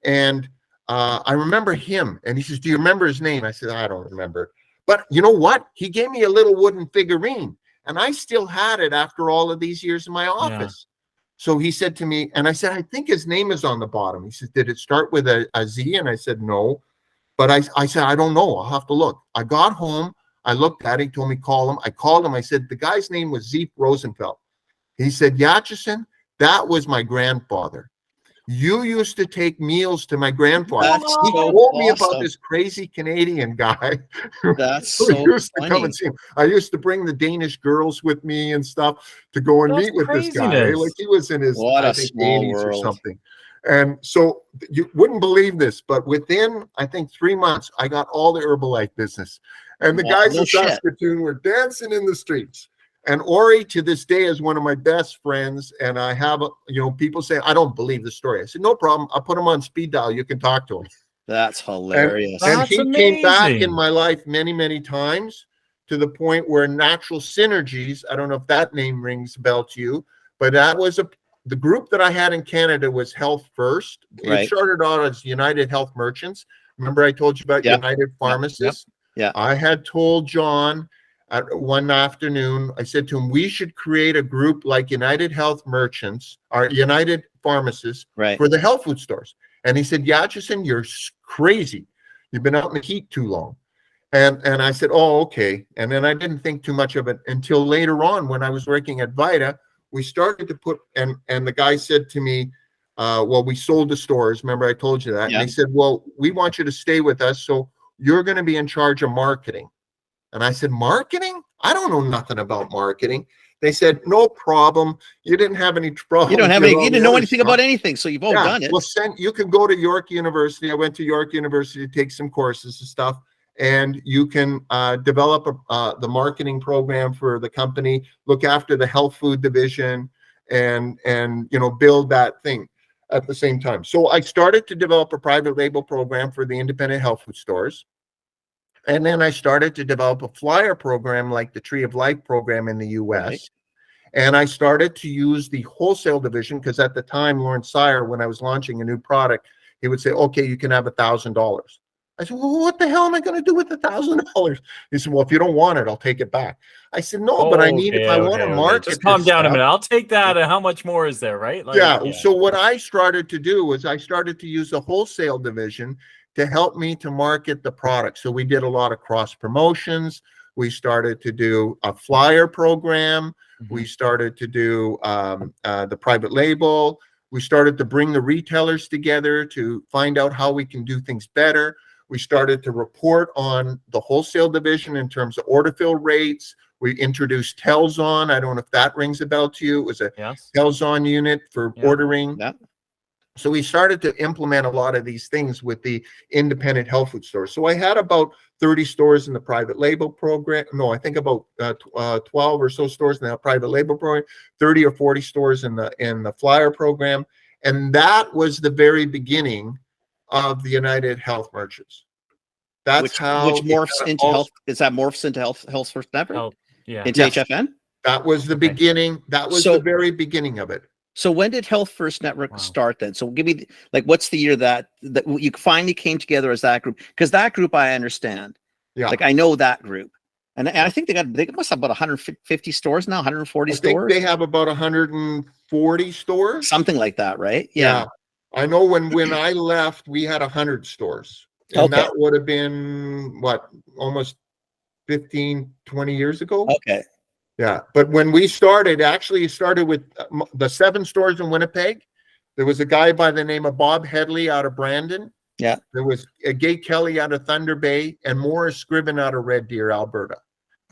[SPEAKER 4] And I remember him. And he says, do you remember his name? I said, I don't remember. But you know what? He gave me a little wooden figurine. And I still had it after all of these years in my office. Yeah. So he said to me, and I said, I think his name is on the bottom. He says, did it start with a Z? And I said, no. But I said, I don't know. I'll have to look. I got home. I looked at it. He told me, call him. I called him. I said, the guy's name was Zeep Rosenfeld. He said, Yachison, that was my grandfather. You used to take meals to my grandfather. He told me about this crazy Canadian guy.
[SPEAKER 1] That's
[SPEAKER 4] who
[SPEAKER 1] so
[SPEAKER 4] used
[SPEAKER 1] funny.
[SPEAKER 4] to come and see him. I used to bring the Danish girls with me and stuff to go and meet with this guy. Like he was in his I think 80s or something. And so you wouldn't believe this, but within, I think 3 months, I got all the Herbalife business. And the guys in Saskatoon were dancing in the streets. And Ori to this day is one of my best friends. And I have, people say, I don't believe the story. I said, no problem. I'll put him on speed dial. You can talk to him.
[SPEAKER 1] That's hilarious.
[SPEAKER 4] And he came back in my life many, many times to the point where Natural Synergies, I don't know if that name rings a bell to you, but that was the group that I had in Canada was Health First. It
[SPEAKER 1] Right.
[SPEAKER 4] started out as United Health Merchants. Remember I told you about
[SPEAKER 1] Yep.
[SPEAKER 4] United Pharmacists?
[SPEAKER 1] Yeah.
[SPEAKER 4] I had told John one afternoon, I said to him, we should create a group like United Health Merchants or United Pharmacists
[SPEAKER 1] Right.
[SPEAKER 4] for the health food stores. And he said, Yachison, you're crazy. You've been out in the heat too long. And I said, oh, okay. And then I didn't think too much of it until later on when I was working at Vita. We started to put, and the guy said to me, well, we sold the stores. Remember I told you that?
[SPEAKER 1] Yeah.
[SPEAKER 4] And he said, well, we want you to stay with us. So you're going to be in charge of marketing. And I said, marketing? I don't know nothing about marketing. They said, no problem. You didn't have any problem.
[SPEAKER 1] You don't have any, you didn't know anything about anything. So you've all done it.
[SPEAKER 4] Well, you can go to York University. I went to York University to take some courses and stuff. And you can develop the marketing program for the company, look after the health food division, and build that thing at the same time. So I started to develop a private label program for the independent health food stores. And then I started to develop a flyer program like the Tree of Life program in the US. Right. And I started to use the wholesale division because at the time, Lawrence Sire, when I was launching a new product, he would say, okay, you can have $1,000. I said, well, what the hell am I going to do with $1,000? He said, well, if you don't want it, I'll take it back. I said, no, but I need, if I want to market.
[SPEAKER 3] Just calm down a minute. I'll take that. How much more is there, right? Like,
[SPEAKER 4] yeah. So what I started to do was I started to use the wholesale division to help me to market the product. So we did a lot of cross promotions. We started to do a flyer program. Mm-hmm. We started to do the private label. We started to bring the retailers together to find out how we can do things better. We started to report on the wholesale division in terms of order fill rates. We introduced Telzon. I don't know if that rings a bell to you. It was a Telzon unit for ordering. Yeah. So we started to implement a lot of these things with the independent health food stores. So I had about 30 stores in the private label program. No, I think about 12 or so stores in the private label program, 30 or 40 stores in the flyer program. And that was the very beginning of the United Health Merchants. That's
[SPEAKER 1] which
[SPEAKER 4] how
[SPEAKER 1] morphs into health. Is that morphs into health first network? Into HFN?
[SPEAKER 4] That was the beginning. That was the very beginning of it.
[SPEAKER 1] So when did Health First Network start then? So give me, like, what's the year that you finally came together as that group? Because that group I understand. Yeah. Like I know that group. And I think they must have about 150 stores now, 140 stores.
[SPEAKER 4] I think they have about 140 stores.
[SPEAKER 1] Something like that, right? Yeah.
[SPEAKER 4] I know when I left, we had 100 stores. And that would have been, what, almost 15, 20 years ago?
[SPEAKER 1] Okay.
[SPEAKER 4] Yeah, but when we started, actually, it started with the 7 stores in Winnipeg. There was a guy by the name of Bob Headley out of Brandon.
[SPEAKER 1] Yeah.
[SPEAKER 4] There was Gay Kelly out of Thunder Bay and Morris Scriven out of Red Deer, Alberta.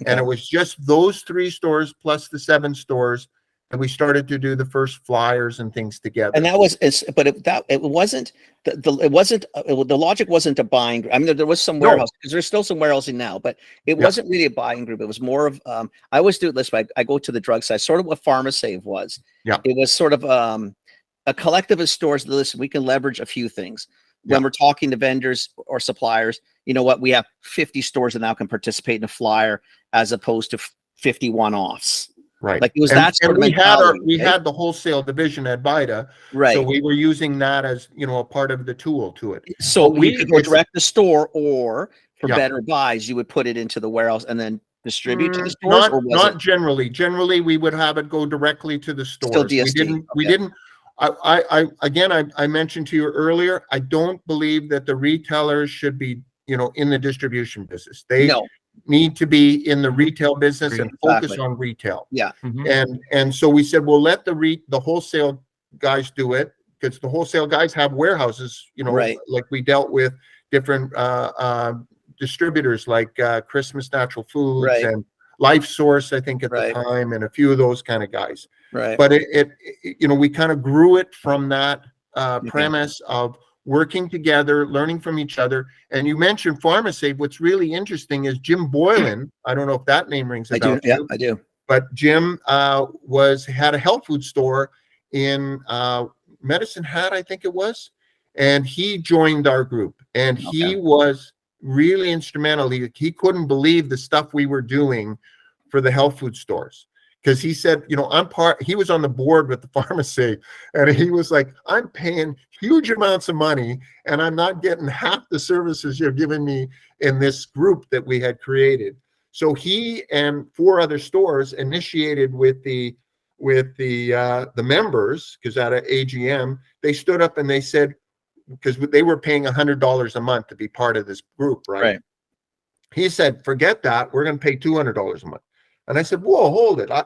[SPEAKER 4] Okay. And it was just those 3 stores plus the 7 stores. And we started to do the first flyers and things together.
[SPEAKER 1] And that was, but it wasn't the logic wasn't a buying group. I mean, there was some warehouse because there's still some warehousing now, but it wasn't really a buying group. It was more of I always do it this way. I go to the drug side, sort of what PharmaSave was. Yeah, it was sort of a collective of stores that listen. We can leverage a few things when we're talking to vendors or suppliers. You know what? We have 50 stores that now can participate in a flyer as opposed to 50 one-offs.
[SPEAKER 4] Right.
[SPEAKER 1] Like it was that sort of
[SPEAKER 4] we had the wholesale division at Vita.
[SPEAKER 1] Right.
[SPEAKER 4] So we were using that as, a part of the tool to it.
[SPEAKER 1] So we could go direct the store, or for better buys, you would put it into the warehouse and then distribute to the stores.
[SPEAKER 4] Not generally. Generally, we would have it go directly to the stores.
[SPEAKER 1] Still DSD.
[SPEAKER 4] We didn't. I mentioned to you earlier, I don't believe that the retailers should be, in the distribution business. They need to be in the retail business and focus on retail.
[SPEAKER 1] Yeah.
[SPEAKER 4] Mm-hmm. And so we said, well, let the wholesale guys do it, because the wholesale guys have warehouses, like we dealt with different distributors like Christmas Natural Foods and Life Source, I think at the time, and a few of those kind of guys.
[SPEAKER 1] Right.
[SPEAKER 4] But we kind of grew it from that premise of working together, learning from each other. And you mentioned PharmaSave. What's really interesting is Jim Boylan. I don't know if that name rings a bell.
[SPEAKER 1] Yeah, I do.
[SPEAKER 4] But Jim had a health food store in Medicine Hat, I think it was. And he joined our group. And he was really instrumental. He couldn't believe the stuff we were doing for the health food stores. Because he said, you know, he was on the board with the pharmacy, and he was like, I'm paying huge amounts of money and I'm not getting half the services you're giving me in this group that we had created. So he and 4 other stores initiated with the members, because at an AGM, they stood up and they said, because they were paying $100 a month to be part of this group, right? He said, forget that, we're going to pay $200 a month. And I said, whoa, hold it. I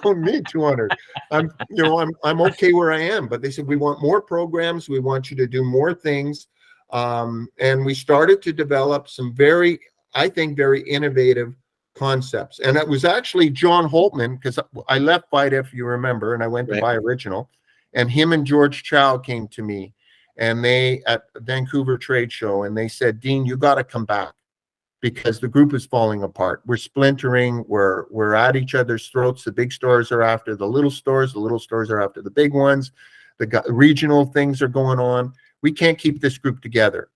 [SPEAKER 4] don't need 200. I'm okay where I am. But they said, we want more programs. We want you to do more things. And we started to develop some I think, very innovative concepts. And it was actually John Holtman, because I left Vita, if you remember, and I went to Buy Original, and him and George Chow came to me, and they at Vancouver Trade Show, and they said, Dean, you got to come back, because the group is falling apart. We're splintering. We're at each other's throats. The big stores are after the little stores. The little stores are after the big ones. The regional things are going on. We can't keep this group together.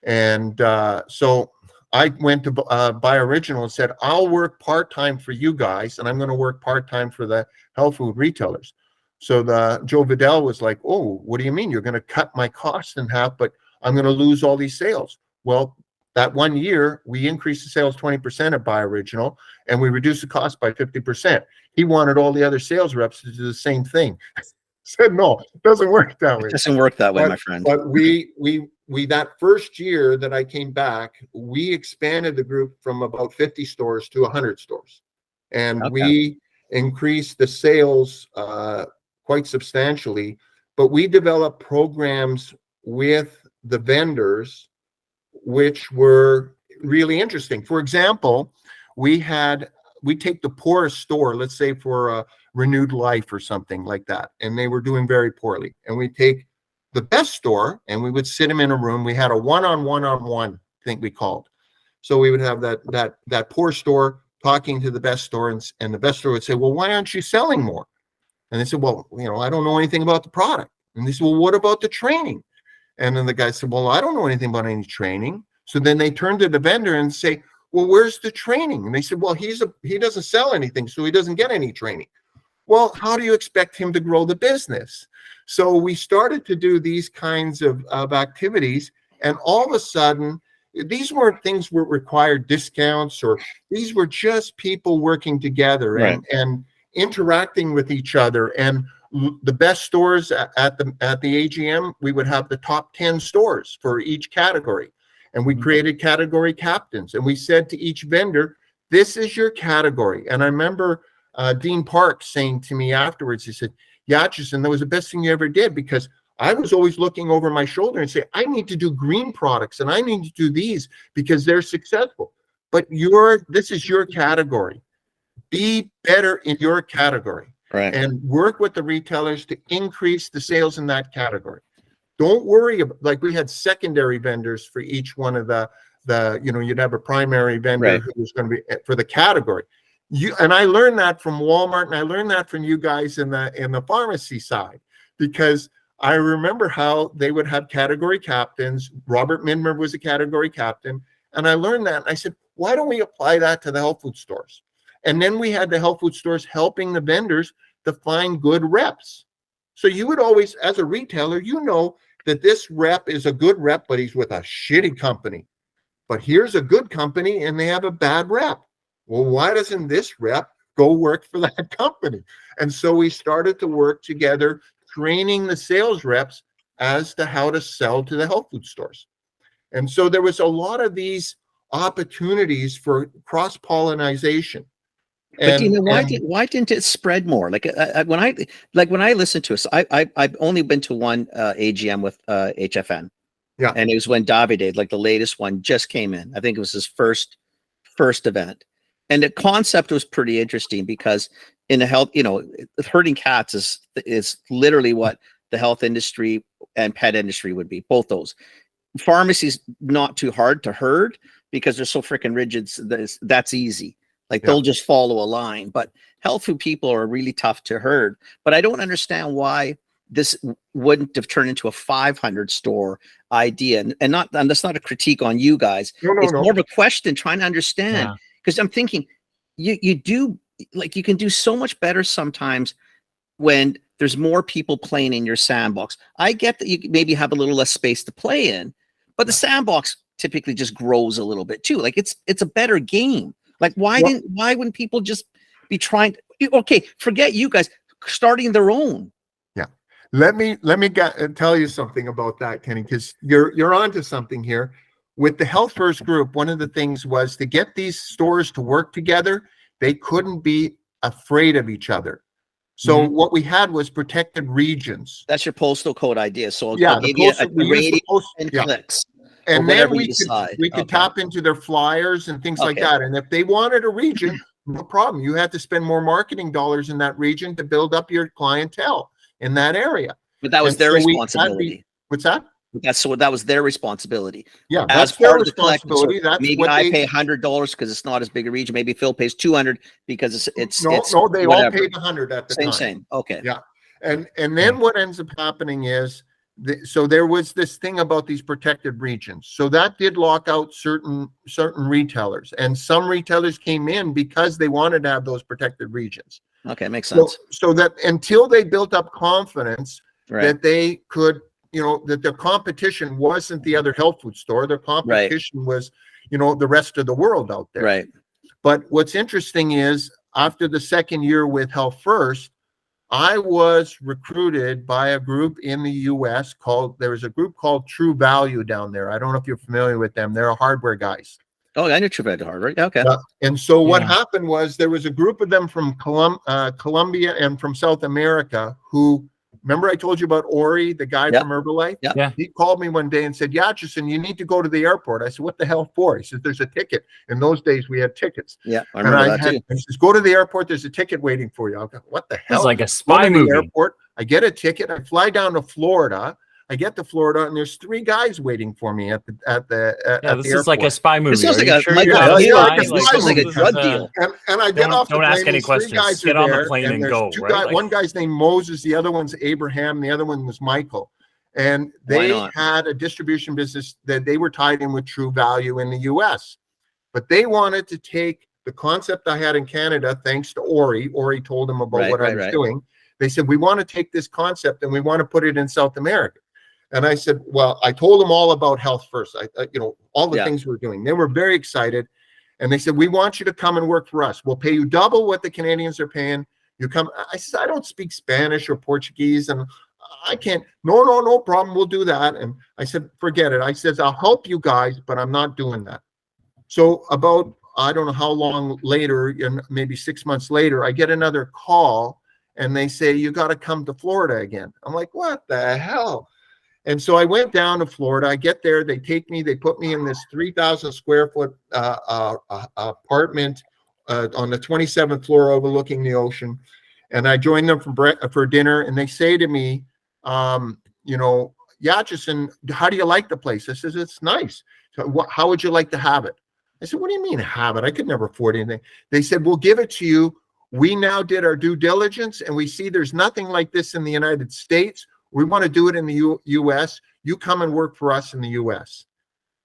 [SPEAKER 4] And so I went to Buy Original and said, I'll work part-time for you guys, and I'm going to work part-time for the health food retailers. So Joe Vidal was like, oh, what do you mean? You're going to cut my costs in half, but I'm going to lose all these sales. Well, that 1 year, we increased the sales 20% at Buy Original, and we reduced the cost by 50%. He wanted all the other sales reps to do the same thing. Said, no, it doesn't work that way.
[SPEAKER 1] It doesn't work that way, my friend.
[SPEAKER 4] But we that first year that I came back, we expanded the group from about 50 stores to 100 stores. And we increased the sales quite substantially. But we developed programs with the vendors which were really interesting. For example, we take the poorest store, let's say for Renewed Life or something like that, and they were doing very poorly. And we take the best store and we would sit them in a room. We had a one-on-one thing we called. So we would have that poor store talking to the best store, and the best store would say, well, why aren't you selling more? And they said, well, I don't know anything about the product. And they said, well, what about the training? And then the guy said, well, I don't know anything about any training. So then they turn to the vendor and say, well, where's the training? And they said, well, he doesn't sell anything, so he doesn't get any training. Well, how do you expect him to grow the business? So we started to do these kinds of activities, and all of a sudden, these weren't things that required discounts, or these were just people working together and interacting with each other. And the best stores at the AGM, we would have the top 10 stores for each category. And we created category captains, and we said to each vendor, this is your category. And I remember Dean Park saying to me afterwards, he said, Yachison, that was the best thing you ever did, because I was always looking over my shoulder and say, I need to do green products and I need to do these because they're successful. But this is your category. Be better in your category.
[SPEAKER 1] Right.
[SPEAKER 4] And work with the retailers to increase the sales in that category. Don't worry about, like, we had secondary vendors for each one of the you'd have a primary vendor who was going to be for the category. And I learned that from Walmart, and I learned that from you guys in the pharmacy side, because I remember how they would have category captains. Robert Midmer was a category captain, and I learned that. And I said, why don't we apply that to the health food stores? And then we had the health food stores helping the vendors to find good reps. So you would always, as a retailer, that this rep is a good rep, but he's with a shitty company. But here's a good company and they have a bad rep. Well, why doesn't this rep go work for that company? And so we started to work together, training the sales reps as to how to sell to the health food stores. And so there was a lot of these opportunities for cross-pollination.
[SPEAKER 1] But why didn't it spread more? Like when I listen to us, I've only been to one AGM with HFN.
[SPEAKER 4] Yeah.
[SPEAKER 1] And it was when Davide, like the latest one, just came in. I think it was his first event. And the concept was pretty interesting, because in the health, herding cats is literally what the health industry and pet industry would be, both those. Pharmacy's not too hard to herd because they're so freaking rigid. That's easy. Like they'll just follow a line. But health food people are really tough to herd. But I don't understand why this wouldn't have turned into a 500 store idea. And that's not a critique on you guys. It's more of a question trying to understand, because I'm thinking you do, like, you can do so much better sometimes when there's more people playing in your sandbox. I get that you maybe have a little less space to play in, but the sandbox typically just grows a little bit too. Like it's a better game. Like why wouldn't people just be trying to, okay, forget you guys, starting their own?
[SPEAKER 4] Yeah. Let me tell you something about that, Kenny, because you're onto something here. With the Health First group, one of the things was to get these stores to work together, they couldn't be afraid of each other. So what we had was protected regions.
[SPEAKER 1] That's your postal code idea. So
[SPEAKER 4] yeah,
[SPEAKER 1] maybe a radius and clicks.
[SPEAKER 4] And then we could tap into their flyers and things like that. And if they wanted a region, no problem. You had to spend more marketing dollars in that region to build up your clientele in that area.
[SPEAKER 1] But that was their responsibility.
[SPEAKER 4] What's that?
[SPEAKER 1] That was their responsibility.
[SPEAKER 4] Yeah,
[SPEAKER 1] as
[SPEAKER 4] that's their
[SPEAKER 1] part of the
[SPEAKER 4] responsibility.
[SPEAKER 1] So maybe I pay $100 because it's not as big a region. Maybe Phil pays $200 because it's
[SPEAKER 4] no, they
[SPEAKER 1] whatever.
[SPEAKER 4] all paid $100 at the time.
[SPEAKER 1] Same. Okay.
[SPEAKER 4] Yeah, and then what ends up happening is so there was this thing about these protected regions. So that did lock out certain retailers, and some retailers came in because they wanted to have those protected regions.
[SPEAKER 1] Okay, makes sense.
[SPEAKER 4] So that until they built up confidence that they could, that their competition wasn't the other health food store. Their competition was, the rest of the world out there.
[SPEAKER 1] Right.
[SPEAKER 4] But what's interesting is after the second year with Health First, I was recruited by a group in the US there was a group called True Value down there. I don't know if you're familiar with them. They're hardware guys.
[SPEAKER 1] Oh, I knew True Value hardware. Okay.
[SPEAKER 4] And so what happened was there was a group of them from Colombia and from South America who, remember I told you about Ori, the guy from Herbalife?
[SPEAKER 3] Yeah.
[SPEAKER 4] He called me one day and said, Yachison, you need to go to the airport. I said, what the hell for? He said, there's a ticket. In those days, we had tickets.
[SPEAKER 1] Yeah, I remember that too.
[SPEAKER 4] He says, go to the airport. There's a ticket waiting for you. I go, what the hell?
[SPEAKER 3] It's like a spy movie.
[SPEAKER 4] Airport. I get a ticket. I fly down to Florida. I get to Florida, and there's 3 guys waiting for me at the airport.
[SPEAKER 3] This is like a spy movie.
[SPEAKER 1] This sounds like a drug deal.
[SPEAKER 4] And I get off the plane.
[SPEAKER 3] Don't ask any questions. Get on the plane and go.
[SPEAKER 4] One guy's named Moses. The other one's Abraham. The other one was Michael. And they had a distribution business that they were tied in with True Value in the US. But they wanted to take the concept I had in Canada, thanks to Ori. Ori told them about what I was doing. They said, we want to take this concept and we want to put it in South America. And I said, well, I told them all about Health First. All the things we're doing. They were very excited. And they said, we want you to come and work for us. We'll pay you double what the Canadians are paying. You come. I said, I don't speak Spanish or Portuguese, and I can't. No problem. We'll do that. And I said, forget it. I said, I'll help you guys, but I'm not doing that. So about, I don't know how long later, maybe 6 months later, I get another call and they say, you got to come to Florida again. I'm like, what the hell? And so I went down to Florida. I get there. They take me. They put me in this 3,000 square foot apartment on the 27th floor overlooking the ocean. And I joined them for dinner. And they say to me, Yachison, how do you like the place? I says, it's nice. So how would you like to have it? I said, what do you mean have it? I could never afford anything. They said, we'll give it to you. We now did our due diligence and we see there's nothing like this in the United States. We want to do it in the US. You come and work for us in the US.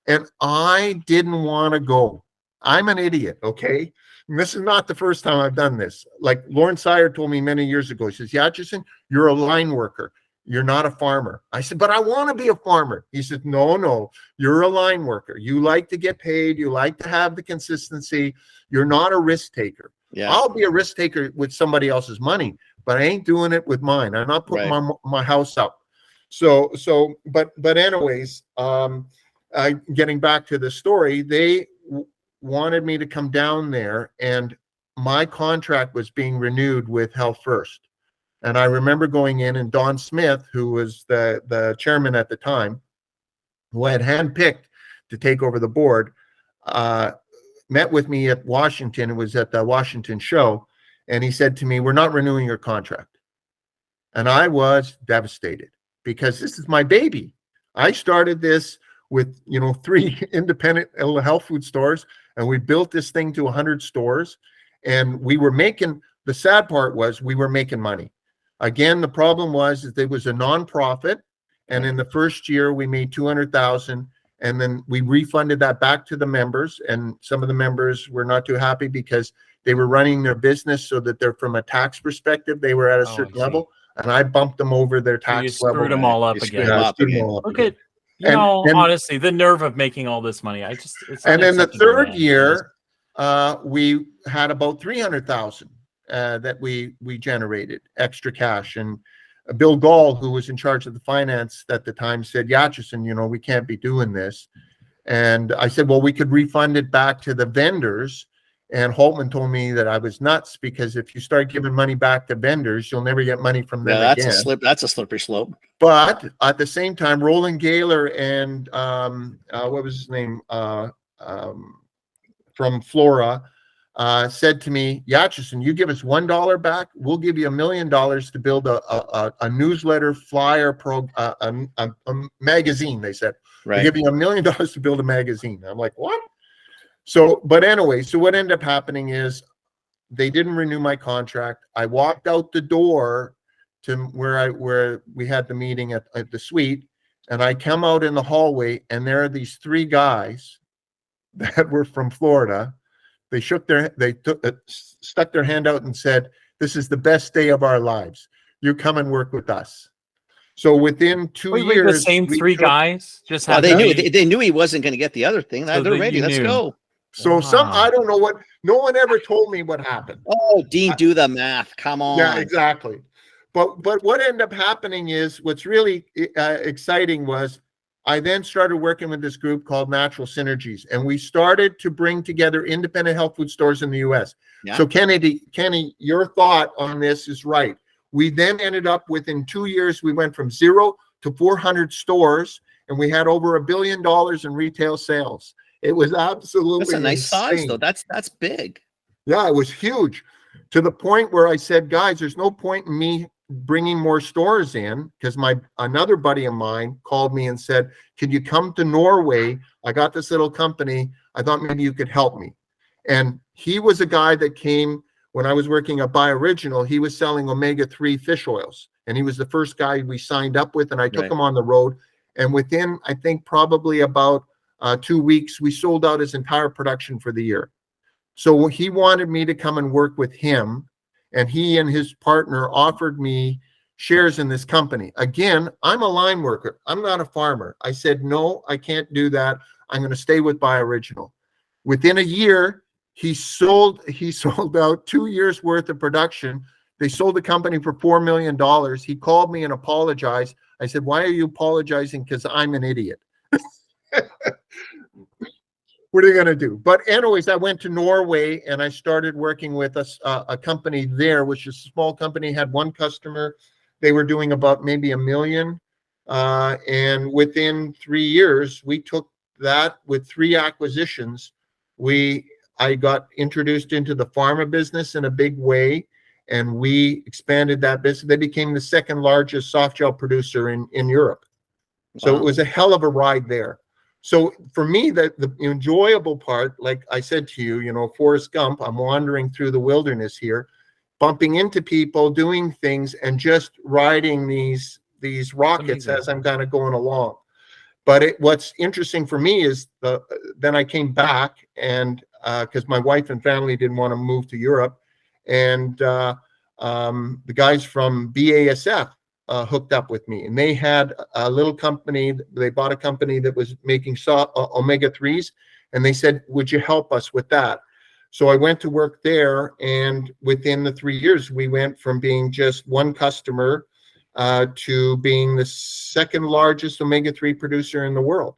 [SPEAKER 4] And I didn't want to go. I'm an idiot, okay? And this is not the first time I've done this. Like Lauren Sire told me many years ago, he says, Yachison, you're a line worker. You're not a farmer. I said, but I want to be a farmer. He said, no, you're a line worker. You like to get paid. You like to have the consistency. You're not a risk taker. Yeah. I'll be a risk taker with somebody else's money, but I ain't doing it with mine. I'm not putting my house up. But anyways, getting back to the story, they wanted me to come down there, and my contract was being renewed with Health First. And I remember going in, and Don Smith, who was the chairman at the time, who I had handpicked to take over the board, met with me at Washington. It was at the Washington show. And he said to me, we're not renewing your contract. And I was devastated because this is my baby. I started this with, 3 independent health food stores, and we built this thing to 100 stores. And we were making, the sad part was we were making money. Again, the problem was that it was a nonprofit, and in the first year we made 200,000, and then we refunded that back to the members. And some of the members were not too happy because they were running their business so that they're, from a tax perspective, they were at a certain level, and I bumped them over their
[SPEAKER 3] So you
[SPEAKER 4] tax
[SPEAKER 3] screwed
[SPEAKER 4] level.
[SPEAKER 3] them all up
[SPEAKER 1] You screwed
[SPEAKER 3] again.
[SPEAKER 1] them
[SPEAKER 4] Yeah, I
[SPEAKER 1] up
[SPEAKER 4] screwed them
[SPEAKER 1] again.
[SPEAKER 4] all up
[SPEAKER 3] Look
[SPEAKER 4] again.
[SPEAKER 3] at, you know,
[SPEAKER 4] And-
[SPEAKER 3] honestly, the nerve of making all this money. It's
[SPEAKER 4] And then the
[SPEAKER 3] unacceptable,
[SPEAKER 4] third
[SPEAKER 3] man.
[SPEAKER 4] year, we had about 300,000 that we generated extra cash. And Bill Gall, who was in charge of the finance at the time, said, Yachison, you know, we can't be doing this. And I said, well, we could refund it back to the vendors. And Holtman told me that I was nuts, because if you start giving money back to vendors, you'll never get money from them
[SPEAKER 1] Yeah, that's
[SPEAKER 4] again.
[SPEAKER 1] that's a slippery slope.
[SPEAKER 4] But at the same time, Roland Gaylor and what was his name from Flora said to me, Yachison, you give us $1 back, we'll give you $1 million to build a newsletter, flyer, a magazine. They said,
[SPEAKER 1] Right.
[SPEAKER 4] we'll give you $1 million to build a magazine. I'm like, what? So, but anyway, so what ended up happening is they didn't renew my contract. I walked out the door to where we had the meeting at the suite, and I come out in the hallway, and there are these three guys that were from Florida. They stuck their hand out and said, "This is the best day of our lives. You come and work with us." So within 2
[SPEAKER 3] Wait,
[SPEAKER 4] years,
[SPEAKER 3] the same three guys just
[SPEAKER 1] Well,
[SPEAKER 3] had
[SPEAKER 1] they knew he wasn't going to get the other thing.
[SPEAKER 3] So
[SPEAKER 1] They're
[SPEAKER 3] that
[SPEAKER 1] ready.
[SPEAKER 3] you
[SPEAKER 1] Let's
[SPEAKER 3] knew.
[SPEAKER 1] go.
[SPEAKER 4] So
[SPEAKER 3] Wow.
[SPEAKER 4] I don't know what, no one ever told me what happened.
[SPEAKER 1] Oh, Dean, do the math. Come on.
[SPEAKER 4] Yeah, exactly. But what ended up happening is, what's really exciting was, I then started working with this group called Natural Synergies, and we started to bring together independent health food stores in the US.
[SPEAKER 1] Yeah.
[SPEAKER 4] So Kenny, your thought on this is right. We then ended up, within 2 years, we went from 0 to 400 stores, and we had over $1 billion in retail sales. It was absolutely
[SPEAKER 1] That's a nice size,
[SPEAKER 4] insane.
[SPEAKER 1] though. That's big.
[SPEAKER 4] Yeah, it was huge, to the point where I said, guys, there's no point in me bringing more stores in, because another buddy of mine called me and said, can you come to Norway? I got this little company. I thought maybe you could help me. And he was a guy that came when I was working at BioOriginal. He was selling omega-3 fish oils, and he was the first guy we signed up with, and I took him on the road. And within, I think, probably about 2 weeks, we sold out his entire production for the year. So he wanted me to come and work with him, and he and his partner offered me shares in this company. Again, I'm a line worker. I'm not a farmer. I said, no, I can't do that. I'm going to stay with BioOriginal. Within a year, he sold out 2 years worth of production. They sold the company for $4 million. He called me and apologized. I said, why are you apologizing? Because I'm an idiot. What are you going to do? But anyways, I went to Norway, and I started working with a company there, which is a small company, had one customer. They were doing about maybe $1 million. And within 3 years, we took that with 3 acquisitions. I got introduced into the pharma business in a big way, and we expanded that business. They became the second largest soft gel producer in Europe. So it was a hell of a ride there. So for me, the enjoyable part, like I said to you, you know, Forrest Gump, I'm wandering through the wilderness here, bumping into people, doing things, and just riding these rockets as I'm kind of going along. But what's interesting for me is then I came back, and because my wife and family didn't want to move to Europe, and the guys from BASF hooked up with me, and they had a little company. They bought a company that was making omega-3s, and they said, would you help us with that? So I went to work there, and within the 3 years, we went from being just one customer to being the second largest omega-3 producer in the world.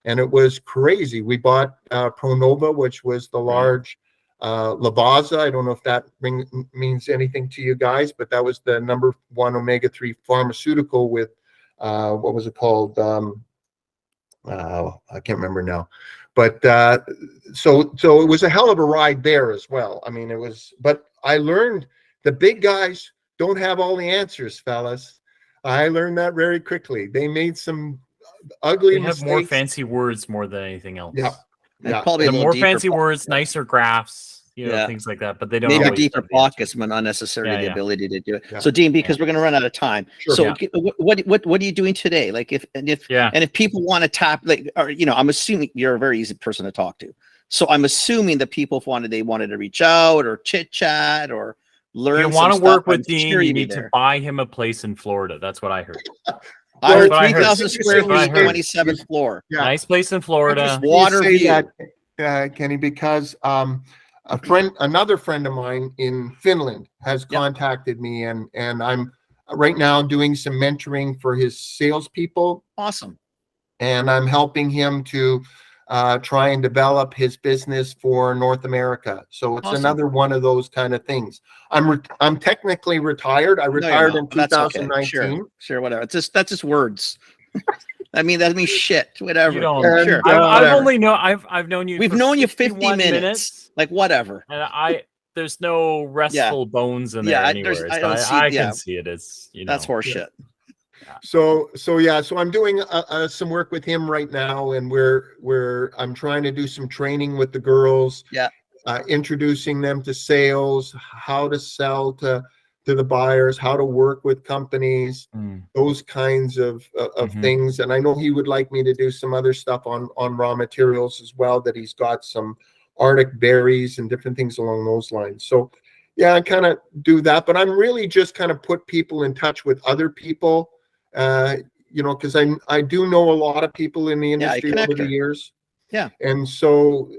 [SPEAKER 4] And it was crazy. We bought Pronova, which was the large Lavazza. I don't know if that means anything to you guys, but that was the #1 omega-3 pharmaceutical with, what was it called? I can't remember now. But so it was a hell of a ride there as well. I mean, but I learned the big guys don't have all the answers, fellas. I learned that very quickly. They made some ugly mistakes.
[SPEAKER 3] They have more fancy words more than anything else.
[SPEAKER 4] Yeah.
[SPEAKER 1] Probably a little
[SPEAKER 3] more
[SPEAKER 1] deeper
[SPEAKER 3] fancy words, nicer graphs.
[SPEAKER 1] Yeah.
[SPEAKER 3] things like that. But they don't
[SPEAKER 1] Maybe
[SPEAKER 3] always
[SPEAKER 1] deeper
[SPEAKER 3] have the answer.
[SPEAKER 1] pockets, but not necessarily
[SPEAKER 3] Yeah,
[SPEAKER 1] the
[SPEAKER 3] yeah.
[SPEAKER 1] ability to do it.
[SPEAKER 4] Yeah.
[SPEAKER 1] So, Dean, because we're going to run out of time.
[SPEAKER 4] Sure.
[SPEAKER 1] So,
[SPEAKER 3] Yeah.
[SPEAKER 1] what are you doing today? Like, if
[SPEAKER 3] Yeah.
[SPEAKER 1] people want to tap, like, or I'm assuming you're a very easy person to talk to. So, I'm assuming that people wanted to reach out or chit chat or learn.
[SPEAKER 3] If you want to work with
[SPEAKER 1] I'm
[SPEAKER 3] Dean,
[SPEAKER 1] sure
[SPEAKER 3] you
[SPEAKER 1] you'd be
[SPEAKER 3] need to
[SPEAKER 1] there.
[SPEAKER 3] buy him a place in Florida. That's what I heard.
[SPEAKER 1] I heard
[SPEAKER 3] That's what I heard.
[SPEAKER 1] 3,000 square
[SPEAKER 3] That's what I
[SPEAKER 1] feet,
[SPEAKER 3] heard.
[SPEAKER 1] 27th floor.
[SPEAKER 4] Yeah.
[SPEAKER 3] Nice place in Florida.
[SPEAKER 1] Water
[SPEAKER 4] You say
[SPEAKER 1] view.
[SPEAKER 4] that, Kenny, because another friend of mine in Finland has contacted me, and I'm right now doing some mentoring for his salespeople,
[SPEAKER 1] Awesome.
[SPEAKER 4] and I'm helping him to try and develop his business for North America. So it's
[SPEAKER 1] Awesome.
[SPEAKER 4] another one of those kind of things. I'm technically retired. I
[SPEAKER 1] No, you're
[SPEAKER 4] retired
[SPEAKER 1] not.
[SPEAKER 4] in
[SPEAKER 1] That's okay.
[SPEAKER 4] 2019.
[SPEAKER 1] Sure, whatever. That's just words. that means shit. Whatever.
[SPEAKER 3] You don't.
[SPEAKER 4] And,
[SPEAKER 1] Sure.
[SPEAKER 3] I've
[SPEAKER 1] whatever.
[SPEAKER 3] only known. I've known you.
[SPEAKER 1] We've
[SPEAKER 3] for
[SPEAKER 1] known you 50
[SPEAKER 3] 51
[SPEAKER 1] minutes. Like, whatever.
[SPEAKER 3] and there's no restful bones in there anywhere.
[SPEAKER 1] I
[SPEAKER 3] So
[SPEAKER 1] don't see.
[SPEAKER 3] I can see it as
[SPEAKER 1] That's horseshit.
[SPEAKER 4] So I'm doing some work with him right now, and I'm trying to do some training with the girls.
[SPEAKER 1] Yeah.
[SPEAKER 4] Introducing them to sales, how to sell to the buyers, how to work with companies, those kinds of things. And I know he would like me to do some other stuff on raw materials as well, that he's got some Arctic berries and different things along those lines. So yeah, I kind of do that, but I'm really just kind of put people in touch with other people, because I do know a lot of people in the industry over the years.
[SPEAKER 1] Yeah.
[SPEAKER 4] And so,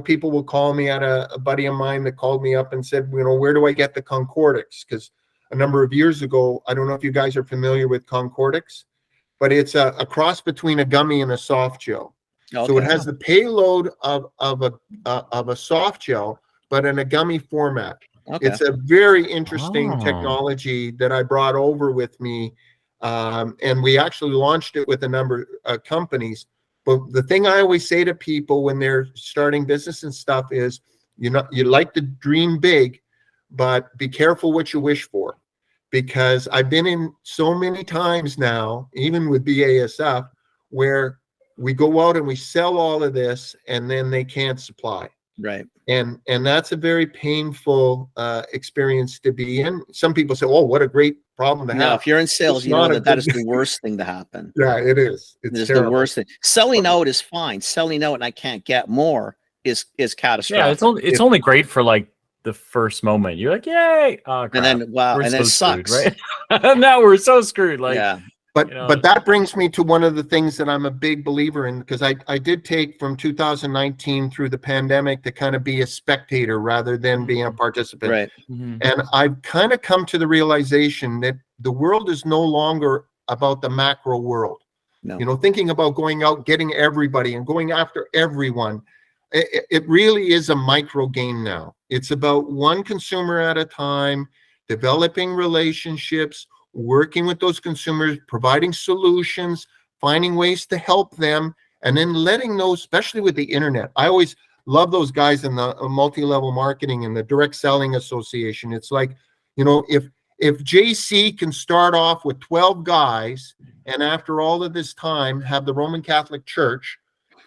[SPEAKER 4] people will call me. At a buddy of mine that called me up and said, where do I get the Concordix? Because a number of years ago, I don't know if you guys are familiar with Concordix, but it's a cross between a gummy and a soft gel.
[SPEAKER 1] Okay.
[SPEAKER 4] So it has the payload of a soft gel, but in a gummy format.
[SPEAKER 1] Okay.
[SPEAKER 4] It's a very interesting technology that I brought over with me, and we actually launched it with a number of companies. But the thing I always say to people when they're starting business and stuff is, you like to dream big, but be careful what you wish for. Because I've been in so many times now, even with BASF, where we go out and we sell all of this and then they can't supply.
[SPEAKER 1] Right.
[SPEAKER 4] And that's a very painful experience to be in. Some people say, "Oh, what a great problem to have."
[SPEAKER 1] Now, if you're in sales, you know that is the worst thing to happen.
[SPEAKER 4] Yeah, it is. It's
[SPEAKER 1] the worst thing. Selling out is fine. Selling out and I can't get more is catastrophic.
[SPEAKER 3] Yeah, it's only great for like the first moment. You're like, "Yay!"
[SPEAKER 1] And then
[SPEAKER 3] we're
[SPEAKER 1] and then it sucks,
[SPEAKER 3] screwed, right? Now we're so screwed. Like,
[SPEAKER 1] yeah.
[SPEAKER 4] But that brings me to one of the things that I'm a big believer in, because I did take from 2019 through the pandemic to kind of be a spectator rather than being a participant.
[SPEAKER 1] Right.
[SPEAKER 4] And I've kind of come to the realization that the world is no longer about the macro world.
[SPEAKER 1] No.
[SPEAKER 4] Thinking about going out, getting everybody and going after everyone. It really is a micro game now. It's about one consumer at a time, developing relationships, working with those consumers, providing solutions, finding ways to help them, and then letting those, especially with the internet. I always love those guys in the multi-level marketing and the direct selling association. It's like, if JC can start off with 12 guys and after all of this time have the Roman Catholic Church,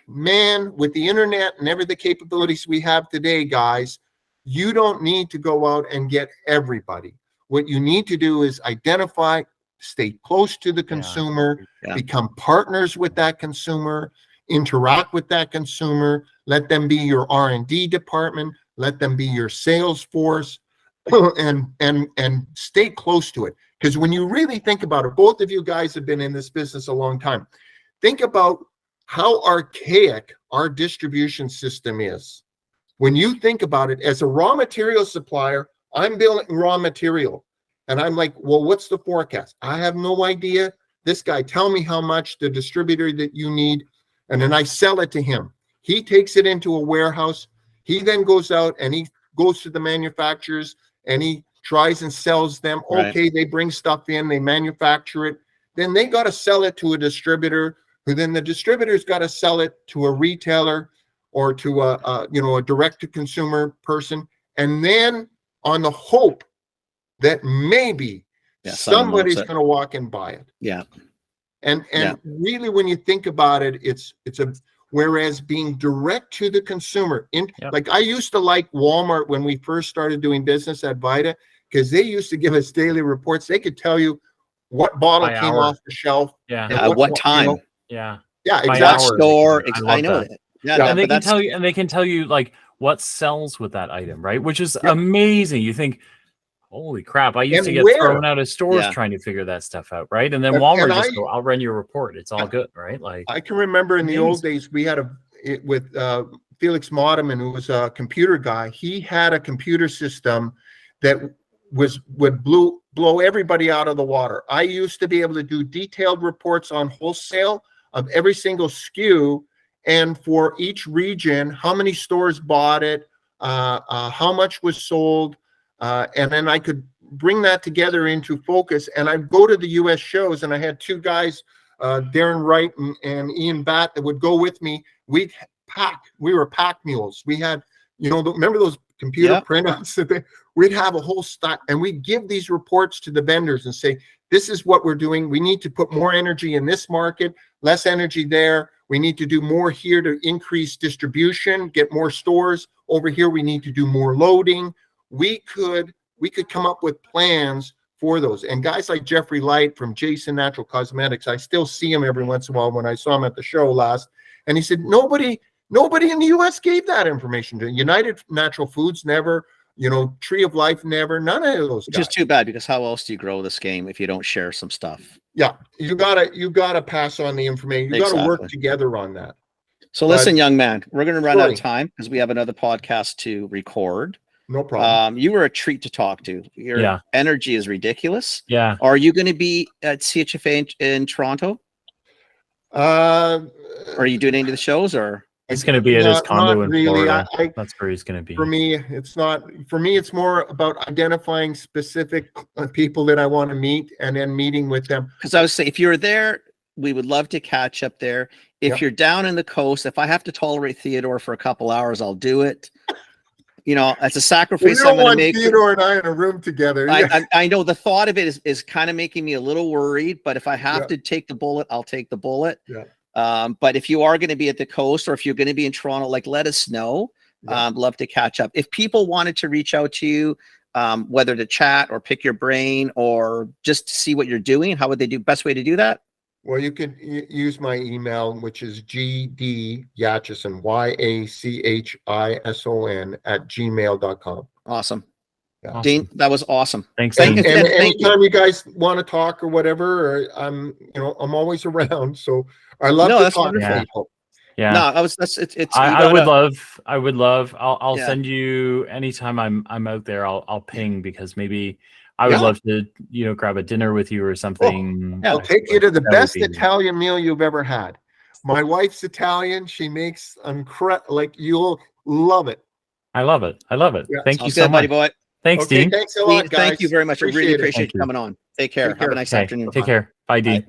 [SPEAKER 4] man, with the internet and every the capabilities we have today, guys, you don't need to go out and get everybody. What you need to do is identify, stay close to the consumer, become partners with that consumer, interact with that consumer, let them be your R&D department, let them be your sales force, and stay close to it. Because when you really think about it, both of you guys have been in this business a long time. Think about how archaic our distribution system is. When you think about it, as a raw material supplier, I'm building raw material. And I'm like, well, what's the forecast? I have no idea. This guy, tell me how much the distributor that you need. And then I sell it to him. He takes it into a warehouse. He then goes out and he goes to the manufacturers and he tries and sells them.
[SPEAKER 1] Right.
[SPEAKER 4] Okay, they bring stuff in, they manufacture it. Then they got to sell it to a distributor, who then the distributor's got to sell it to a retailer or to a direct-to-consumer person. And then on the hope that maybe somebody's going to walk and buy it.
[SPEAKER 1] Yeah.
[SPEAKER 4] And really, when you think about it, Whereas being direct to the consumer,
[SPEAKER 3] Yep.
[SPEAKER 4] like I used to like Walmart when we first started doing business at Vita, because they used to give us daily reports. They could tell you what bottle
[SPEAKER 3] By
[SPEAKER 4] came
[SPEAKER 3] hour.
[SPEAKER 4] off the shelf.
[SPEAKER 3] Yeah.
[SPEAKER 4] and
[SPEAKER 1] At what time?
[SPEAKER 3] Yeah.
[SPEAKER 4] Yeah,
[SPEAKER 3] By
[SPEAKER 4] exactly.
[SPEAKER 1] What
[SPEAKER 3] hour,
[SPEAKER 1] store?
[SPEAKER 3] I
[SPEAKER 1] I
[SPEAKER 3] love
[SPEAKER 1] know
[SPEAKER 3] that.
[SPEAKER 1] that. Yeah,
[SPEAKER 4] Yeah.
[SPEAKER 3] And they
[SPEAKER 1] but
[SPEAKER 3] can
[SPEAKER 1] that's
[SPEAKER 3] tell you, and they can tell you like what sells with that item, right? Which is
[SPEAKER 4] Yep.
[SPEAKER 3] amazing. You think, holy crap! I used
[SPEAKER 4] And
[SPEAKER 3] to get
[SPEAKER 4] where?
[SPEAKER 3] thrown out of stores
[SPEAKER 1] Yeah.
[SPEAKER 3] trying to figure that stuff out, right? And then
[SPEAKER 4] And
[SPEAKER 3] Walmart
[SPEAKER 4] I-
[SPEAKER 3] just go, "I'll run you a report. It's all good," right? Like,
[SPEAKER 4] I can remember in the old days, we had with Felix Modeman, who was a computer guy. He had a computer system that would blow everybody out of the water. I used to be able to do detailed reports on wholesale of every single SKU, and for each region, how many stores bought it, how much was sold, and then I could bring that together into focus. And I'd go to the US shows, and I had two guys, Darren Wright and Ian Batt, that would go with me. We were pack mules. We had, remember those computer
[SPEAKER 1] Yep.
[SPEAKER 4] printouts that we'd have a whole stock, and we'd give these reports to the vendors and say, this is what we're doing. We need to put more energy in this market, less energy there. We need to do more here to increase distribution, get more stores. Over here, we need to do more loading. We could come up with plans for those. And guys like Jeffrey Light from Yachison Natural Cosmetics, I still see him every once in a while when I saw him at the show last. And he said, nobody in the US gave that information to United Natural Foods, never, Tree of Life, never, none of those
[SPEAKER 1] which
[SPEAKER 4] guys.
[SPEAKER 1] is too bad, because how else do you grow this game if you don't share some stuff?
[SPEAKER 4] Yeah, you gotta pass on the information. You gotta work
[SPEAKER 1] Exactly.
[SPEAKER 4] together on that.
[SPEAKER 1] So
[SPEAKER 4] But-
[SPEAKER 1] listen, young man, we're going to run out of
[SPEAKER 4] Sorry.
[SPEAKER 1] time because we have another podcast to record.
[SPEAKER 4] No problem.
[SPEAKER 1] You were a treat to talk to. Your
[SPEAKER 3] Yeah.
[SPEAKER 1] energy is ridiculous.
[SPEAKER 3] yeah,
[SPEAKER 1] Are you going to be at CHFA in Toronto? Or are you doing any of the shows, or?
[SPEAKER 3] he's going to be at his condo
[SPEAKER 4] not
[SPEAKER 3] in
[SPEAKER 4] really.
[SPEAKER 3] Florida.
[SPEAKER 4] I
[SPEAKER 3] That's where he's going to be.
[SPEAKER 4] For me, it's not. For me, it's more about identifying specific people that I want to meet and then meeting with them.
[SPEAKER 1] Because I was saying, if you're there, we would love to catch up there. If
[SPEAKER 4] Yep.
[SPEAKER 1] you're down in the coast, if I have to tolerate Theodore for a couple hours, I'll do it. It's a
[SPEAKER 4] We
[SPEAKER 1] sacrifice I'm
[SPEAKER 4] don't
[SPEAKER 1] going to
[SPEAKER 4] want
[SPEAKER 1] make.
[SPEAKER 4] Theodore and I in a room together.
[SPEAKER 1] I know the thought of it is kind of making me a little worried, but if I have
[SPEAKER 4] Yeah.
[SPEAKER 1] to take the bullet, I'll take the bullet.
[SPEAKER 4] Yeah.
[SPEAKER 1] But if you are going to be at the coast, or if you're going to be in Toronto, let us know.
[SPEAKER 4] Yeah.
[SPEAKER 1] Love to catch up. If people wanted to reach out to you, whether to chat or pick your brain or just to see what you're doing, how would they do? Best way to do that?
[SPEAKER 4] Well, you could use my email, which is gdyachison, YACHISON @gmail.com.
[SPEAKER 1] Awesome.
[SPEAKER 4] Yeah.
[SPEAKER 3] Awesome.
[SPEAKER 1] Dean, that was awesome.
[SPEAKER 3] Thanks,
[SPEAKER 1] Thank
[SPEAKER 3] Dean.
[SPEAKER 1] you.
[SPEAKER 4] And
[SPEAKER 1] Thank you.
[SPEAKER 4] anytime you guys want to talk or whatever, I'm always around. So I love
[SPEAKER 1] No,
[SPEAKER 4] to
[SPEAKER 1] that's
[SPEAKER 4] talk to
[SPEAKER 1] wonderful.
[SPEAKER 4] people.
[SPEAKER 3] Yeah.
[SPEAKER 1] No, it's you
[SPEAKER 3] I would
[SPEAKER 1] gotta-
[SPEAKER 3] love. I'll
[SPEAKER 1] Yeah.
[SPEAKER 3] send you anytime I'm out there. I'll ping, because maybe I would
[SPEAKER 4] Yeah.
[SPEAKER 3] love to grab a dinner with you or something.
[SPEAKER 1] Yeah.
[SPEAKER 4] I'll take you to the
[SPEAKER 3] That would
[SPEAKER 4] best
[SPEAKER 3] be-
[SPEAKER 4] Italian meal you've ever had. My wife's Italian. She makes you'll love it.
[SPEAKER 3] I love it.
[SPEAKER 4] Yeah.
[SPEAKER 3] Thank you
[SPEAKER 1] Sounds
[SPEAKER 3] so
[SPEAKER 1] good, buddy
[SPEAKER 3] much.
[SPEAKER 1] boy.
[SPEAKER 3] Thanks,
[SPEAKER 4] Okay,
[SPEAKER 3] Dean.
[SPEAKER 4] thanks a lot,
[SPEAKER 1] Dean,
[SPEAKER 4] guys.
[SPEAKER 1] thank you very much. I really appreciate
[SPEAKER 3] Thank
[SPEAKER 1] you
[SPEAKER 3] you.
[SPEAKER 1] coming on. Take care.
[SPEAKER 4] Take
[SPEAKER 1] Have
[SPEAKER 4] care.
[SPEAKER 1] a nice
[SPEAKER 3] Okay,
[SPEAKER 1] afternoon.
[SPEAKER 3] take care. Bye, Dean.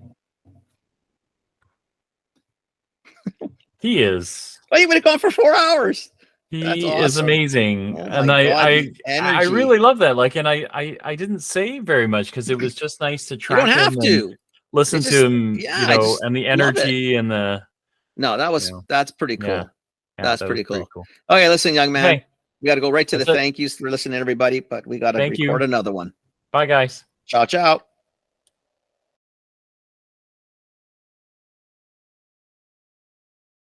[SPEAKER 3] He is.
[SPEAKER 1] Oh, you would have gone for 4 hours.
[SPEAKER 3] He
[SPEAKER 1] That's
[SPEAKER 3] is
[SPEAKER 1] awesome.
[SPEAKER 3] amazing,
[SPEAKER 1] Oh
[SPEAKER 3] and
[SPEAKER 1] my God,
[SPEAKER 3] I
[SPEAKER 1] the energy.
[SPEAKER 3] really love that. And I didn't say very much because it was just nice to
[SPEAKER 1] You
[SPEAKER 3] track
[SPEAKER 1] don't have
[SPEAKER 3] him and
[SPEAKER 1] to.
[SPEAKER 3] listen
[SPEAKER 1] It
[SPEAKER 3] to
[SPEAKER 1] just-
[SPEAKER 3] him.
[SPEAKER 1] yeah, I just
[SPEAKER 3] and the
[SPEAKER 1] love it.
[SPEAKER 3] energy and the
[SPEAKER 1] No, that's pretty cool.
[SPEAKER 3] Yeah.
[SPEAKER 1] That's
[SPEAKER 3] that
[SPEAKER 1] pretty
[SPEAKER 3] was
[SPEAKER 1] cool. Okay, listen, young man.
[SPEAKER 3] Okay,
[SPEAKER 1] We got to go right to
[SPEAKER 3] That's
[SPEAKER 1] the
[SPEAKER 3] it.
[SPEAKER 1] thank yous for listening, everybody, but we got to
[SPEAKER 3] Thank you.
[SPEAKER 1] record another one.
[SPEAKER 3] bye, guys.
[SPEAKER 1] Ciao, ciao.